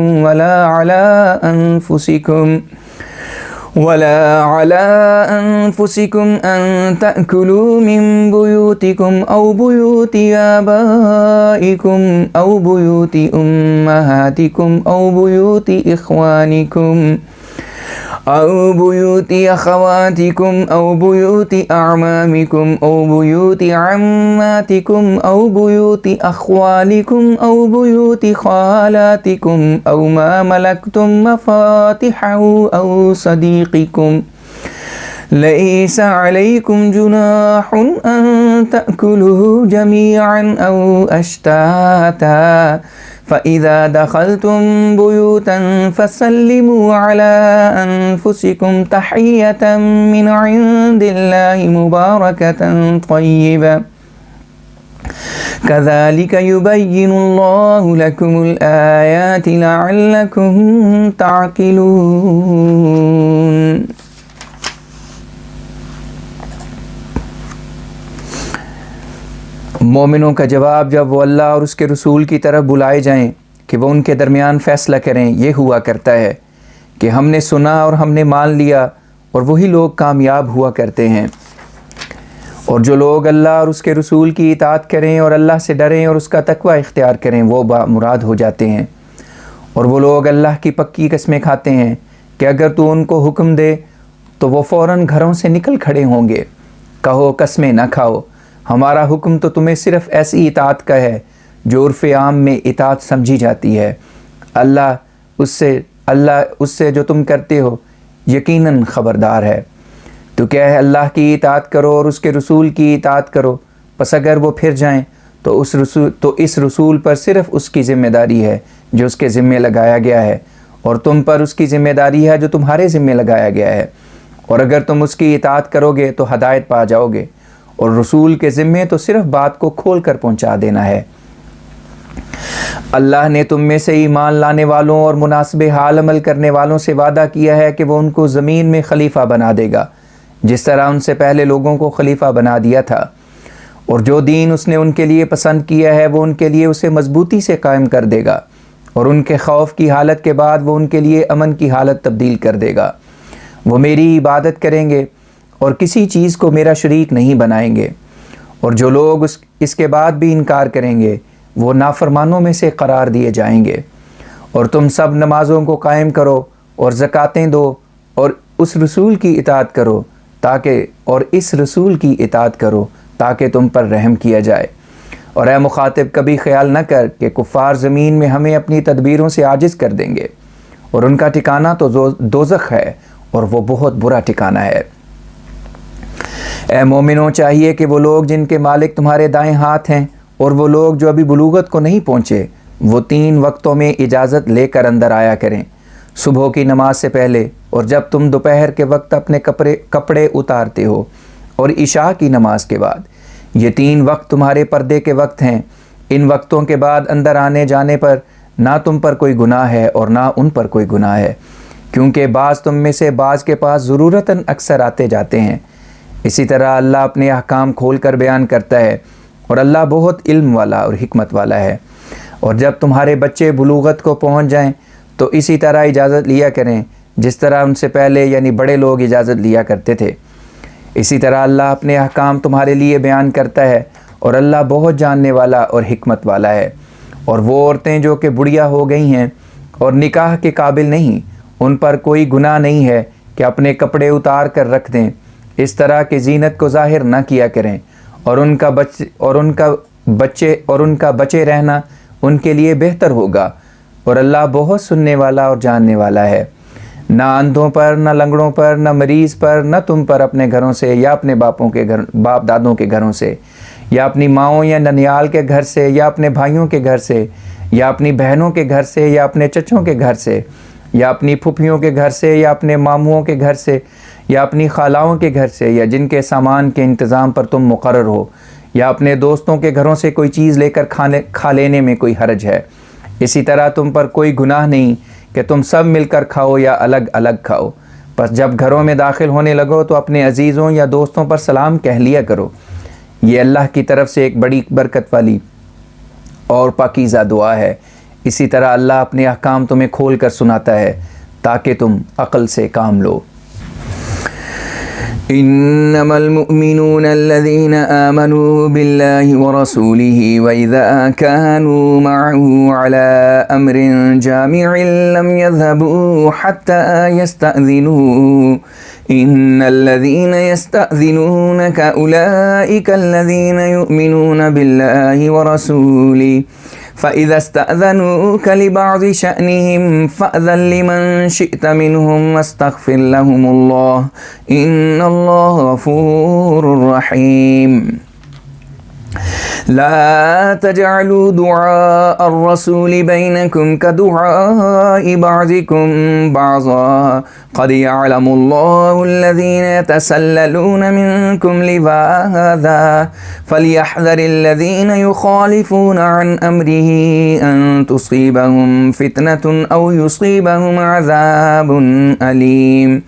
ولا على أنفسكم أن تأكلوا من بيوتكم أو بيوت آبائكم أو بيوت أمهاتكم أو بيوت إخوانكم أو بيوت أخواتكم أو بيوت أعمامكم أو بيوت عماتكم أو بيوت أخوالكم أو بيوت خالاتكم أو ما ملكتم مفاتحه أو صديقكم ليس عليكم جناح أن تأكلوا جميعا أو أشتاتا فإذا دخلتم بيوتا فسلموا على أنفسكم تحية من عند الله مباركة طيبة كذلك يبين الله لكم الآيات لعلكم تعقلون۔ مومنوں کا جواب جب وہ اللہ اور اس کے رسول کی طرف بلائے جائیں کہ وہ ان کے درمیان فیصلہ کریں، یہ ہوا کرتا ہے کہ ہم نے سنا اور ہم نے مان لیا، اور وہی لوگ کامیاب ہوا کرتے ہیں۔ اور جو لوگ اللہ اور اس کے رسول کی اطاعت کریں اور اللہ سے ڈریں اور اس کا تقوی اختیار کریں، وہ مراد ہو جاتے ہیں۔ اور وہ لوگ اللہ کی پکی قسمیں کھاتے ہیں کہ اگر تو ان کو حکم دے تو وہ فوراً گھروں سے نکل کھڑے ہوں گے۔ کہو قسمیں نہ کھاؤ، ہمارا حکم تو تمہیں صرف ایسی اطاعت کا ہے جو عرف عام میں اطاعت سمجھی جاتی ہے۔ اللہ اس سے جو تم کرتے ہو یقیناً خبردار ہے۔ تو کیا ہے، اللہ کی اطاعت کرو اور اس کے رسول کی اطاعت کرو، پس اگر وہ پھر جائیں تو اس رسول پر صرف اس کی ذمہ داری ہے جو اس کے ذمہ لگایا گیا ہے، اور تم پر اس کی ذمہ داری ہے جو تمہارے ذمہ لگایا گیا ہے۔ اور اگر تم اس کی اطاعت کرو گے تو ہدایت پا جاؤ گے، اور رسول کے ذمہ تو صرف بات کو کھول کر پہنچا دینا ہے۔ اللہ نے تم میں سے ایمان لانے والوں اور مناسب حال عمل کرنے والوں سے وعدہ کیا ہے کہ وہ ان کو زمین میں خلیفہ بنا دے گا، جس طرح ان سے پہلے لوگوں کو خلیفہ بنا دیا تھا۔ اور جو دین اس نے ان کے لیے پسند کیا ہے وہ ان کے لیے اسے مضبوطی سے قائم کر دے گا، اور ان کے خوف کی حالت کے بعد وہ ان کے لیے امن کی حالت تبدیل کر دے گا۔ وہ میری عبادت کریں گے اور کسی چیز کو میرا شریک نہیں بنائیں گے۔ اور جو لوگ اس کے بعد بھی انکار کریں گے وہ نافرمانوں میں سے قرار دیے جائیں گے۔ اور تم سب نمازوں کو قائم کرو اور زکاتیں دو اور اس رسول کی اطاعت کرو تاکہ تم پر رحم کیا جائے۔ اور اے مخاطب، کبھی خیال نہ کر کہ کفار زمین میں ہمیں اپنی تدبیروں سے عاجز کر دیں گے، اور ان کا ٹھکانہ تو دوزخ ہے، اور وہ بہت برا ٹھکانہ ہے۔ اے مومنوں، چاہیے کہ وہ لوگ جن کے مالک تمہارے دائیں ہاتھ ہیں اور وہ لوگ جو ابھی بلوغت کو نہیں پہنچے، وہ 3 وقتوں میں اجازت لے کر اندر آیا کریں، صبح کی نماز سے پہلے، اور جب تم دوپہر کے وقت اپنے کپڑے اتارتے ہو، اور عشاء کی نماز کے بعد۔ یہ 3 وقت تمہارے پردے کے وقت ہیں۔ ان وقتوں کے بعد اندر آنے جانے پر نہ تم پر کوئی گناہ ہے اور نہ ان پر کوئی گناہ ہے، کیونکہ بعض تم میں سے بعض کے پاس ضرورتاً اکثر آتے جاتے ہیں۔ اسی طرح اللہ اپنے احکام کھول کر بیان کرتا ہے، اور اللہ بہت علم والا اور حکمت والا ہے۔ اور جب تمہارے بچے بلوغت کو پہنچ جائیں تو اسی طرح اجازت لیا کریں جس طرح ان سے پہلے یعنی بڑے لوگ اجازت لیا کرتے تھے۔ اسی طرح اللہ اپنے احکام تمہارے لیے بیان کرتا ہے، اور اللہ بہت جاننے والا اور حکمت والا ہے۔ اور وہ عورتیں جو کہ بڑھیا ہو گئی ہیں اور نکاح کے قابل نہیں، ان پر کوئی گناہ نہیں ہے کہ اپنے کپڑے اتار کر رکھ دیں، اس طرح کہ زینت کو ظاہر نہ کیا کریں، اور ان کا بچے رہنا ان کے لیے بہتر ہوگا، اور اللہ بہت سننے والا اور جاننے والا ہے۔ نہ اندھوں پر، نہ لنگڑوں پر، نہ مریض پر، نہ تم پر اپنے گھروں سے یا اپنے باپ دادوں کے گھروں سے، یا اپنی ماؤں یا ننیال کے گھر سے، یا اپنے بھائیوں کے گھر سے، یا اپنی بہنوں کے گھر سے، یا اپنے چچوں کے گھر سے، یا اپنی پھپھیوں کے گھر سے، یا اپنے ماموں کے گھر سے، یا اپنی خالاؤں کے گھر سے، یا جن کے سامان کے انتظام پر تم مقرر ہو، یا اپنے دوستوں کے گھروں سے کوئی چیز لے کر کھا لینے میں کوئی حرج ہے۔ اسی طرح تم پر کوئی گناہ نہیں کہ تم سب مل کر کھاؤ یا الگ الگ کھاؤ۔ پس جب گھروں میں داخل ہونے لگو تو اپنے عزیزوں یا دوستوں پر سلام کہہ لیا کرو۔ یہ اللہ کی طرف سے ایک بڑی برکت والی اور پاکیزہ دعا ہے۔ اسی طرح اللہ اپنے احکام تمہیں کھول کر سناتا ہے تاکہ تم عقل سے کام لو۔ انما المؤمنون الذين آمنوا بالله ورسوله واذا كانوا معه على امر جامع لم يذهبوا حتى يستأذنوه ان الذين يستأذنونك اولئك الذين يؤمنون بالله ورسوله فإذا استأذنوك لبعض شأنهم فأذن لمن شئت منهم واستغفر لهم الله إن الله غفور رحيم۔ لا تجعلوا دعاء الرسول بينكم كدعاء بعضكم بعضا قد يعلم الله الذين يتسللون منكم لواذا فليحذر الذين يخالفون عن أمره أن تصيبهم فتنة أو يصيبهم عذاب أليم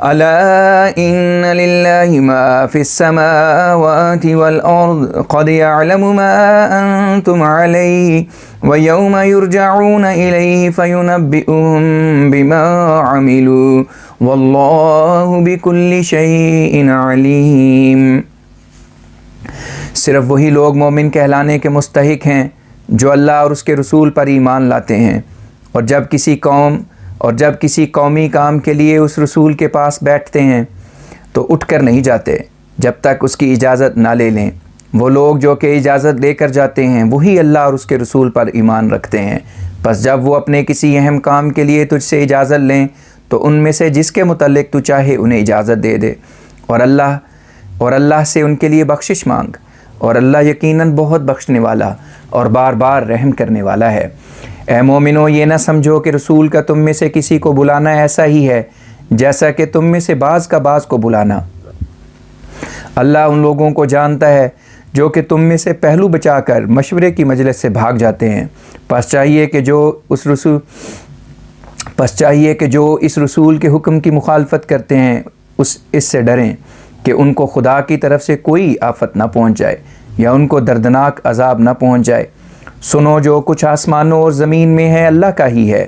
ألا إن لله ما في السماوات والأرض قد يعلم ما أنتم عليه ويوم يرجعون إليه فينبئهم بما عملوا والله بكل شيء عليم۔ صرف وہی لوگ مومن کہلانے کے مستحق ہیں جو اللہ اور اس کے رسول پر ایمان لاتے ہیں، اور جب کسی قومی کام کے لیے اس رسول کے پاس بیٹھتے ہیں تو اٹھ کر نہیں جاتے جب تک اس کی اجازت نہ لے لیں۔ وہ لوگ جو کہ اجازت لے کر جاتے ہیں وہی اللہ اور اس کے رسول پر ایمان رکھتے ہیں، پس جب وہ اپنے کسی اہم کام کے لیے تجھ سے اجازت لیں تو ان میں سے جس کے متعلق تو چاہے انہیں اجازت دے دے، اور اللہ سے ان کے لیے بخشش مانگ، اور اللہ یقیناً بہت بخشنے والا اور بار بار رحم کرنے والا ہے۔ اے مومنو، یہ نہ سمجھو کہ رسول کا تم میں سے کسی کو بلانا ایسا ہی ہے جیسا کہ تم میں سے بعض کا بعض کو بلانا۔ اللہ ان لوگوں کو جانتا ہے جو کہ تم میں سے پہلو بچا کر مشورے کی مجلس سے بھاگ جاتے ہیں، پس چاہیے کہ جو اس رسول کے حکم کی مخالفت کرتے ہیں اس سے ڈریں کہ ان کو خدا کی طرف سے کوئی آفت نہ پہنچ جائے یا ان کو دردناک عذاب نہ پہنچ جائے۔ سنو، جو کچھ آسمانوں اور زمین میں ہے اللہ کا ہی ہے۔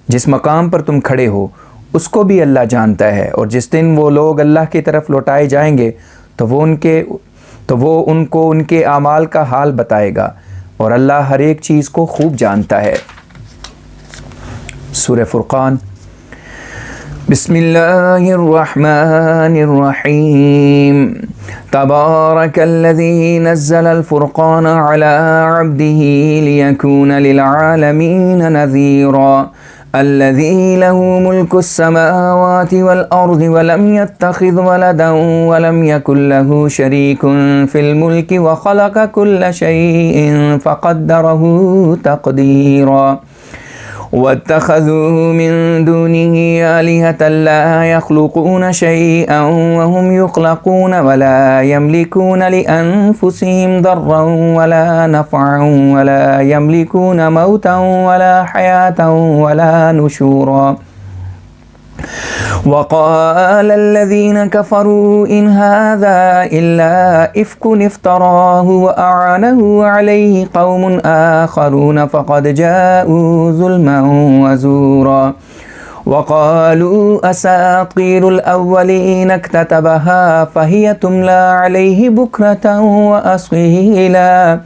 جس مقام پر تم کھڑے ہو اس کو بھی اللہ جانتا ہے، اور جس دن وہ لوگ اللہ کی طرف لوٹائے جائیں گے تو وہ ان کو ان کے اعمال کا حال بتائے گا، اور اللہ ہر ایک چیز کو خوب جانتا ہے۔ سورہ فرقان۔ بسم اللہ الرحمن الرحیم۔ تبارک الذی نزل الفرقان علی عبده لیکون للعالمین نذیرا الذی له ملک السماوات والارض ولم يتخذ ولدا ولم يكن له شریک فی الملک وخلق كل شیء فقدره تقدیرا واتخذوا من دونه آلهة لا يخلقون شيئا وهم يخلقون ولا يملكون لأنفسهم ضرا ولا نفعا ولا يملكون موتا ولا حياة ولا نشورا وقال الذين كفروا إن هذا إلا إفك افتراه وأعانه عليه قوم آخرون فقد جاءوا ظلما وزورا وقالوا أساطير الأولين اكتتبها فهي تملى عليه بكرة وأصيلا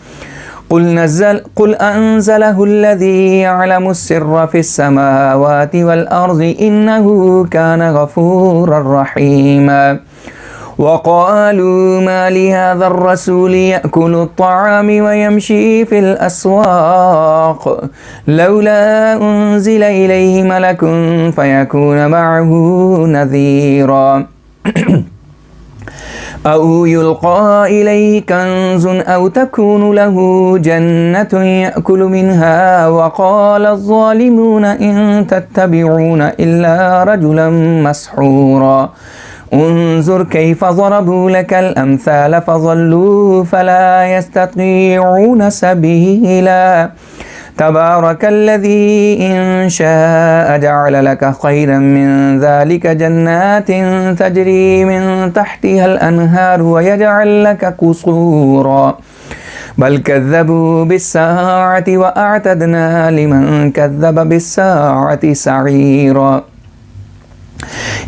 قل أنزله الذي يعلم السر في السماوات والأرض إنه كان غفورا رحيما وقالوا ما لهذا الرسول يأكل الطعام ويمشي في الأسواق لولا أنزل إليه ملك فيكون معه نذيرا أو يلقى إليه كنز أو تكون له جنة يأكل منها وقال الظالمون إن تتبعون إلا رجلا مسحورا انظر كيف ضربوا لك الأمثال فضلوا فلا يستطيعون سبيلا تبارك الذي إن شاء جعل لك خيرا من ذلك جنات تجري من تحتها الأنهار ويجعل لك قصورا بل كذبوا بالساعة وأعتدنا لمن كذب بالساعة سعيرا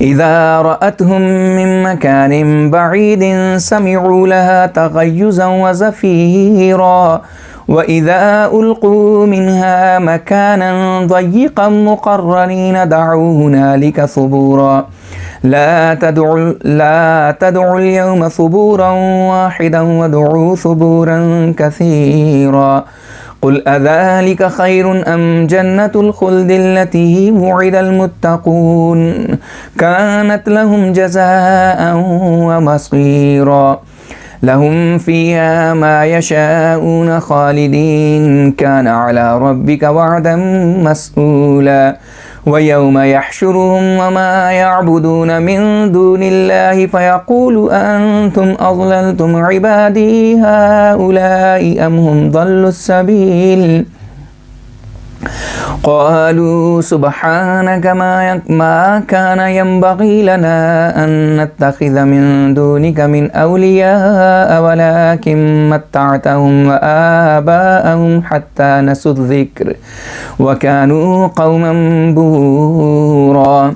إذا رأتهم من مكان بعيد سمعوا لها تغيظا وزفيرا وإذا ألقوا منها مكانا ضيقا مقرنين دعوا هنالك ثبورا لا تدعوا اليوم ثبورا واحدا وادعوا ثبورا كثيرا قل أذلك خير أم جنة الخلد التي وعد المتقون كانت لهم جزاء ومصيرا لهم فيها ما يشاءون خالدين كان على ربك وعدا مسئولا ويوم يحشرهم وما يعبدون من دون الله فيقول أنتم أضللتم عبادي هؤلاء أم هم ضلوا السبيل قالوا سبحانك ما كان ينبغي لنا أن نتخذ من دونك من أولياء ولكن متعتهم وآباءهم حتى نسوا الذكر وكانوا قوما بورا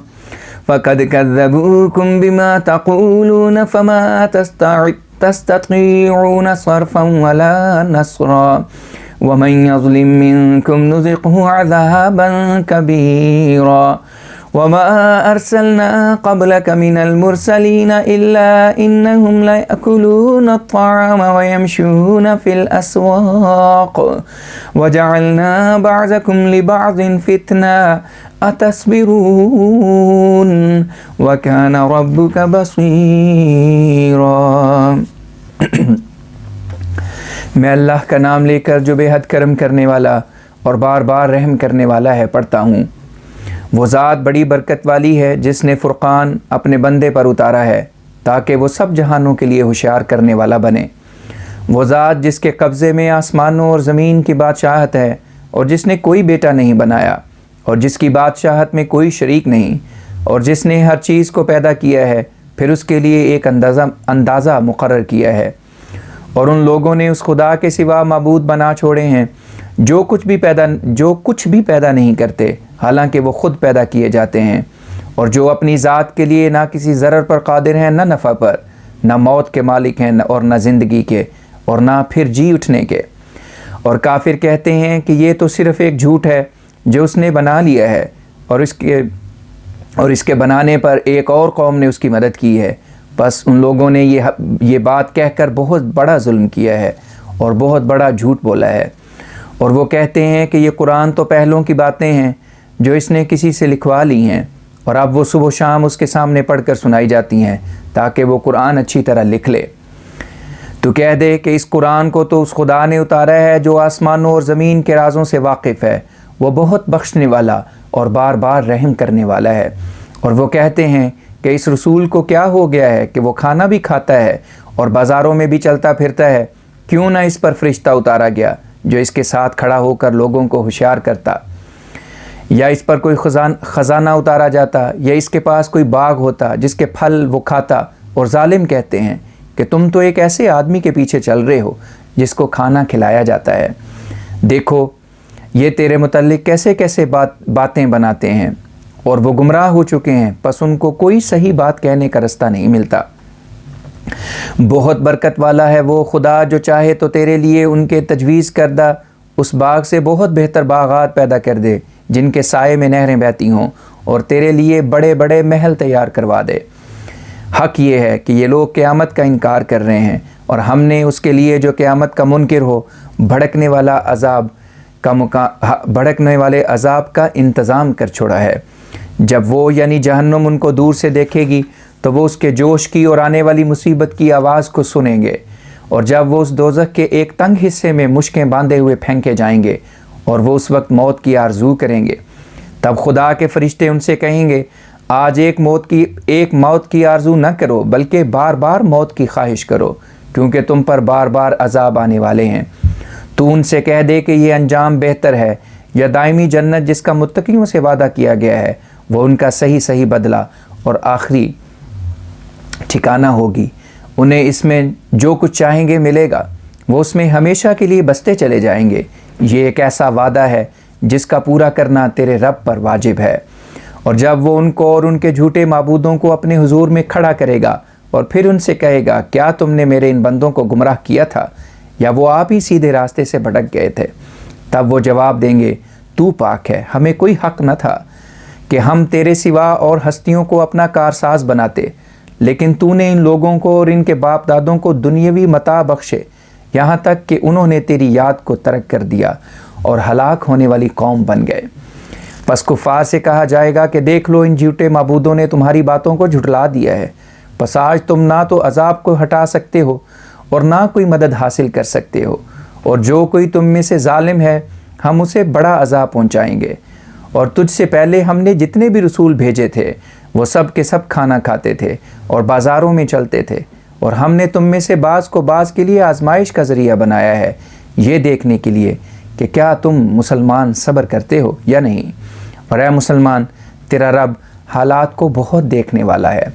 فقد كذبوكم بما تقولون فما تستطيعون صرفا ولا نصرا ومن يظلم منكم نذقه عذابا كبيرا وما أرسلنا قبلك من المرسلين إلا إنهم ليأكلون الطعام ويمشون في الأسواق وجعلنا بعضكم لبعض فتنة أتصبرون وكان ربك بصيرا میں اللہ کا نام لے کر جو بے حد کرم کرنے والا اور بار بار رحم کرنے والا ہے پڑھتا ہوں۔ وہ ذات بڑی برکت والی ہے جس نے فرقان اپنے بندے پر اتارا ہے تاکہ وہ سب جہانوں کے لیے ہوشیار کرنے والا بنے۔ وہ ذات جس کے قبضے میں آسمانوں اور زمین کی بادشاہت ہے اور جس نے کوئی بیٹا نہیں بنایا اور جس کی بادشاہت میں کوئی شریک نہیں اور جس نے ہر چیز کو پیدا کیا ہے پھر اس کے لیے ایک اندازہ مقرر کیا ہے۔ اور ان لوگوں نے اس خدا کے سوا معبود بنا چھوڑے ہیں جو کچھ بھی پیدا نہیں کرتے حالانکہ وہ خود پیدا کیے جاتے ہیں، اور جو اپنی ذات کے لیے نہ کسی ضرر پر قادر ہیں نہ نفع پر، نہ موت کے مالک ہیں اور نہ زندگی کے اور نہ پھر جی اٹھنے کے۔ اور کافر کہتے ہیں کہ یہ تو صرف ایک جھوٹ ہے جو اس نے بنا لیا ہے اور اس کے بنانے پر ایک اور قوم نے اس کی مدد کی ہے۔ بس ان لوگوں نے یہ بات کہہ کر بہت بڑا ظلم کیا ہے اور بہت بڑا جھوٹ بولا ہے۔ اور وہ کہتے ہیں کہ یہ قرآن تو پہلوں کی باتیں ہیں جو اس نے کسی سے لکھوا لی ہیں اور اب وہ صبح و شام اس کے سامنے پڑھ کر سنائی جاتی ہیں تاکہ وہ قرآن اچھی طرح لکھ لے۔ تو کہہ دے کہ اس قرآن کو تو اس خدا نے اتارا ہے جو آسمانوں اور زمین کے رازوں سے واقف ہے، وہ بہت بخشنے والا اور بار بار رحم کرنے والا ہے۔ اور وہ کہتے ہیں کہ اس رسول کو کیا ہو گیا ہے کہ وہ کھانا بھی کھاتا ہے اور بازاروں میں بھی چلتا پھرتا ہے، کیوں نہ اس پر فرشتہ اتارا گیا جو اس کے ساتھ کھڑا ہو کر لوگوں کو ہوشیار کرتا، یا اس پر کوئی خزانہ اتارا جاتا، یا اس کے پاس کوئی باغ ہوتا جس کے پھل وہ کھاتا۔ اور ظالم کہتے ہیں کہ تم تو ایک ایسے آدمی کے پیچھے چل رہے ہو جس کو کھانا کھلایا جاتا ہے۔ دیکھو یہ تیرے متعلق کیسے کیسے باتیں بناتے ہیں، اور وہ گمراہ ہو چکے ہیں، پس ان کو کوئی صحیح بات کہنے کا رستہ نہیں ملتا۔ بہت برکت والا ہے وہ خدا جو چاہے تو تیرے لیے ان کے تجویز کردہ اس باغ سے بہت بہتر باغات پیدا کر دے جن کے سائے میں نہریں بہتی ہوں، اور تیرے لیے بڑے بڑے محل تیار کروا دے۔ حق یہ ہے کہ یہ لوگ قیامت کا انکار کر رہے ہیں، اور ہم نے اس کے لیے جو قیامت کا منکر ہو بھڑکنے والے عذاب کا انتظام کر چھوڑا ہے۔ جب وہ یعنی جہنم ان کو دور سے دیکھے گی تو وہ اس کے جوش کی اور آنے والی مصیبت کی آواز کو سنیں گے، اور جب وہ اس دوزخ کے ایک تنگ حصے میں مشکیں باندھے ہوئے پھینکے جائیں گے اور وہ اس وقت موت کی آرزو کریں گے، تب خدا کے فرشتے ان سے کہیں گے آج ایک موت کی آرزو نہ کرو بلکہ بار بار موت کی خواہش کرو، کیونکہ تم پر بار بار عذاب آنے والے ہیں۔ تو ان سے کہہ دے کہ یہ انجام بہتر ہے یا دائمی جنت جس کا متقیوں سے وعدہ کیا گیا ہے، وہ ان کا صحیح بدلہ اور آخری ٹھکانہ ہوگی۔ انہیں اس میں جو کچھ چاہیں گے ملے گا، وہ اس میں ہمیشہ کے لیے بستے چلے جائیں گے۔ یہ ایک ایسا وعدہ ہے جس کا پورا کرنا تیرے رب پر واجب ہے۔ اور جب وہ ان کو اور ان کے جھوٹے معبودوں کو اپنے حضور میں کھڑا کرے گا اور پھر ان سے کہے گا کیا تم نے میرے ان بندوں کو گمراہ کیا تھا یا وہ آپ ہی سیدھے راستے سے بھٹک گئے تھے؟ تب وہ جواب دیں گے تو پاک ہے، ہمیں کوئی حق نہ تھا کہ ہم تیرے سوا اور ہستیوں کو اپنا کارساز بناتے، لیکن تو نے ان لوگوں کو اور ان کے باپ دادوں کو دنیاوی متاع بخشے یہاں تک کہ انہوں نے تیری یاد کو ترک کر دیا اور ہلاک ہونے والی قوم بن گئے۔ پس کفار سے کہا جائے گا کہ دیکھ لو ان جھوٹے معبودوں نے تمہاری باتوں کو جھٹلا دیا ہے، پس آج تم نہ تو عذاب کو ہٹا سکتے ہو اور نہ کوئی مدد حاصل کر سکتے ہو، اور جو کوئی تم میں سے ظالم ہے ہم اسے بڑا عذاب پہنچائیں گے۔ اور تجھ سے پہلے ہم نے جتنے بھی رسول بھیجے تھے وہ سب کے سب کھانا کھاتے تھے اور بازاروں میں چلتے تھے، اور ہم نے تم میں سے بعض کو بعض کے لیے آزمائش کا ذریعہ بنایا ہے، یہ دیکھنے کے لیے کہ کیا تم مسلمان صبر کرتے ہو یا نہیں۔ اور اے مسلمان، تیرا رب حالات کو بہت دیکھنے والا ہے۔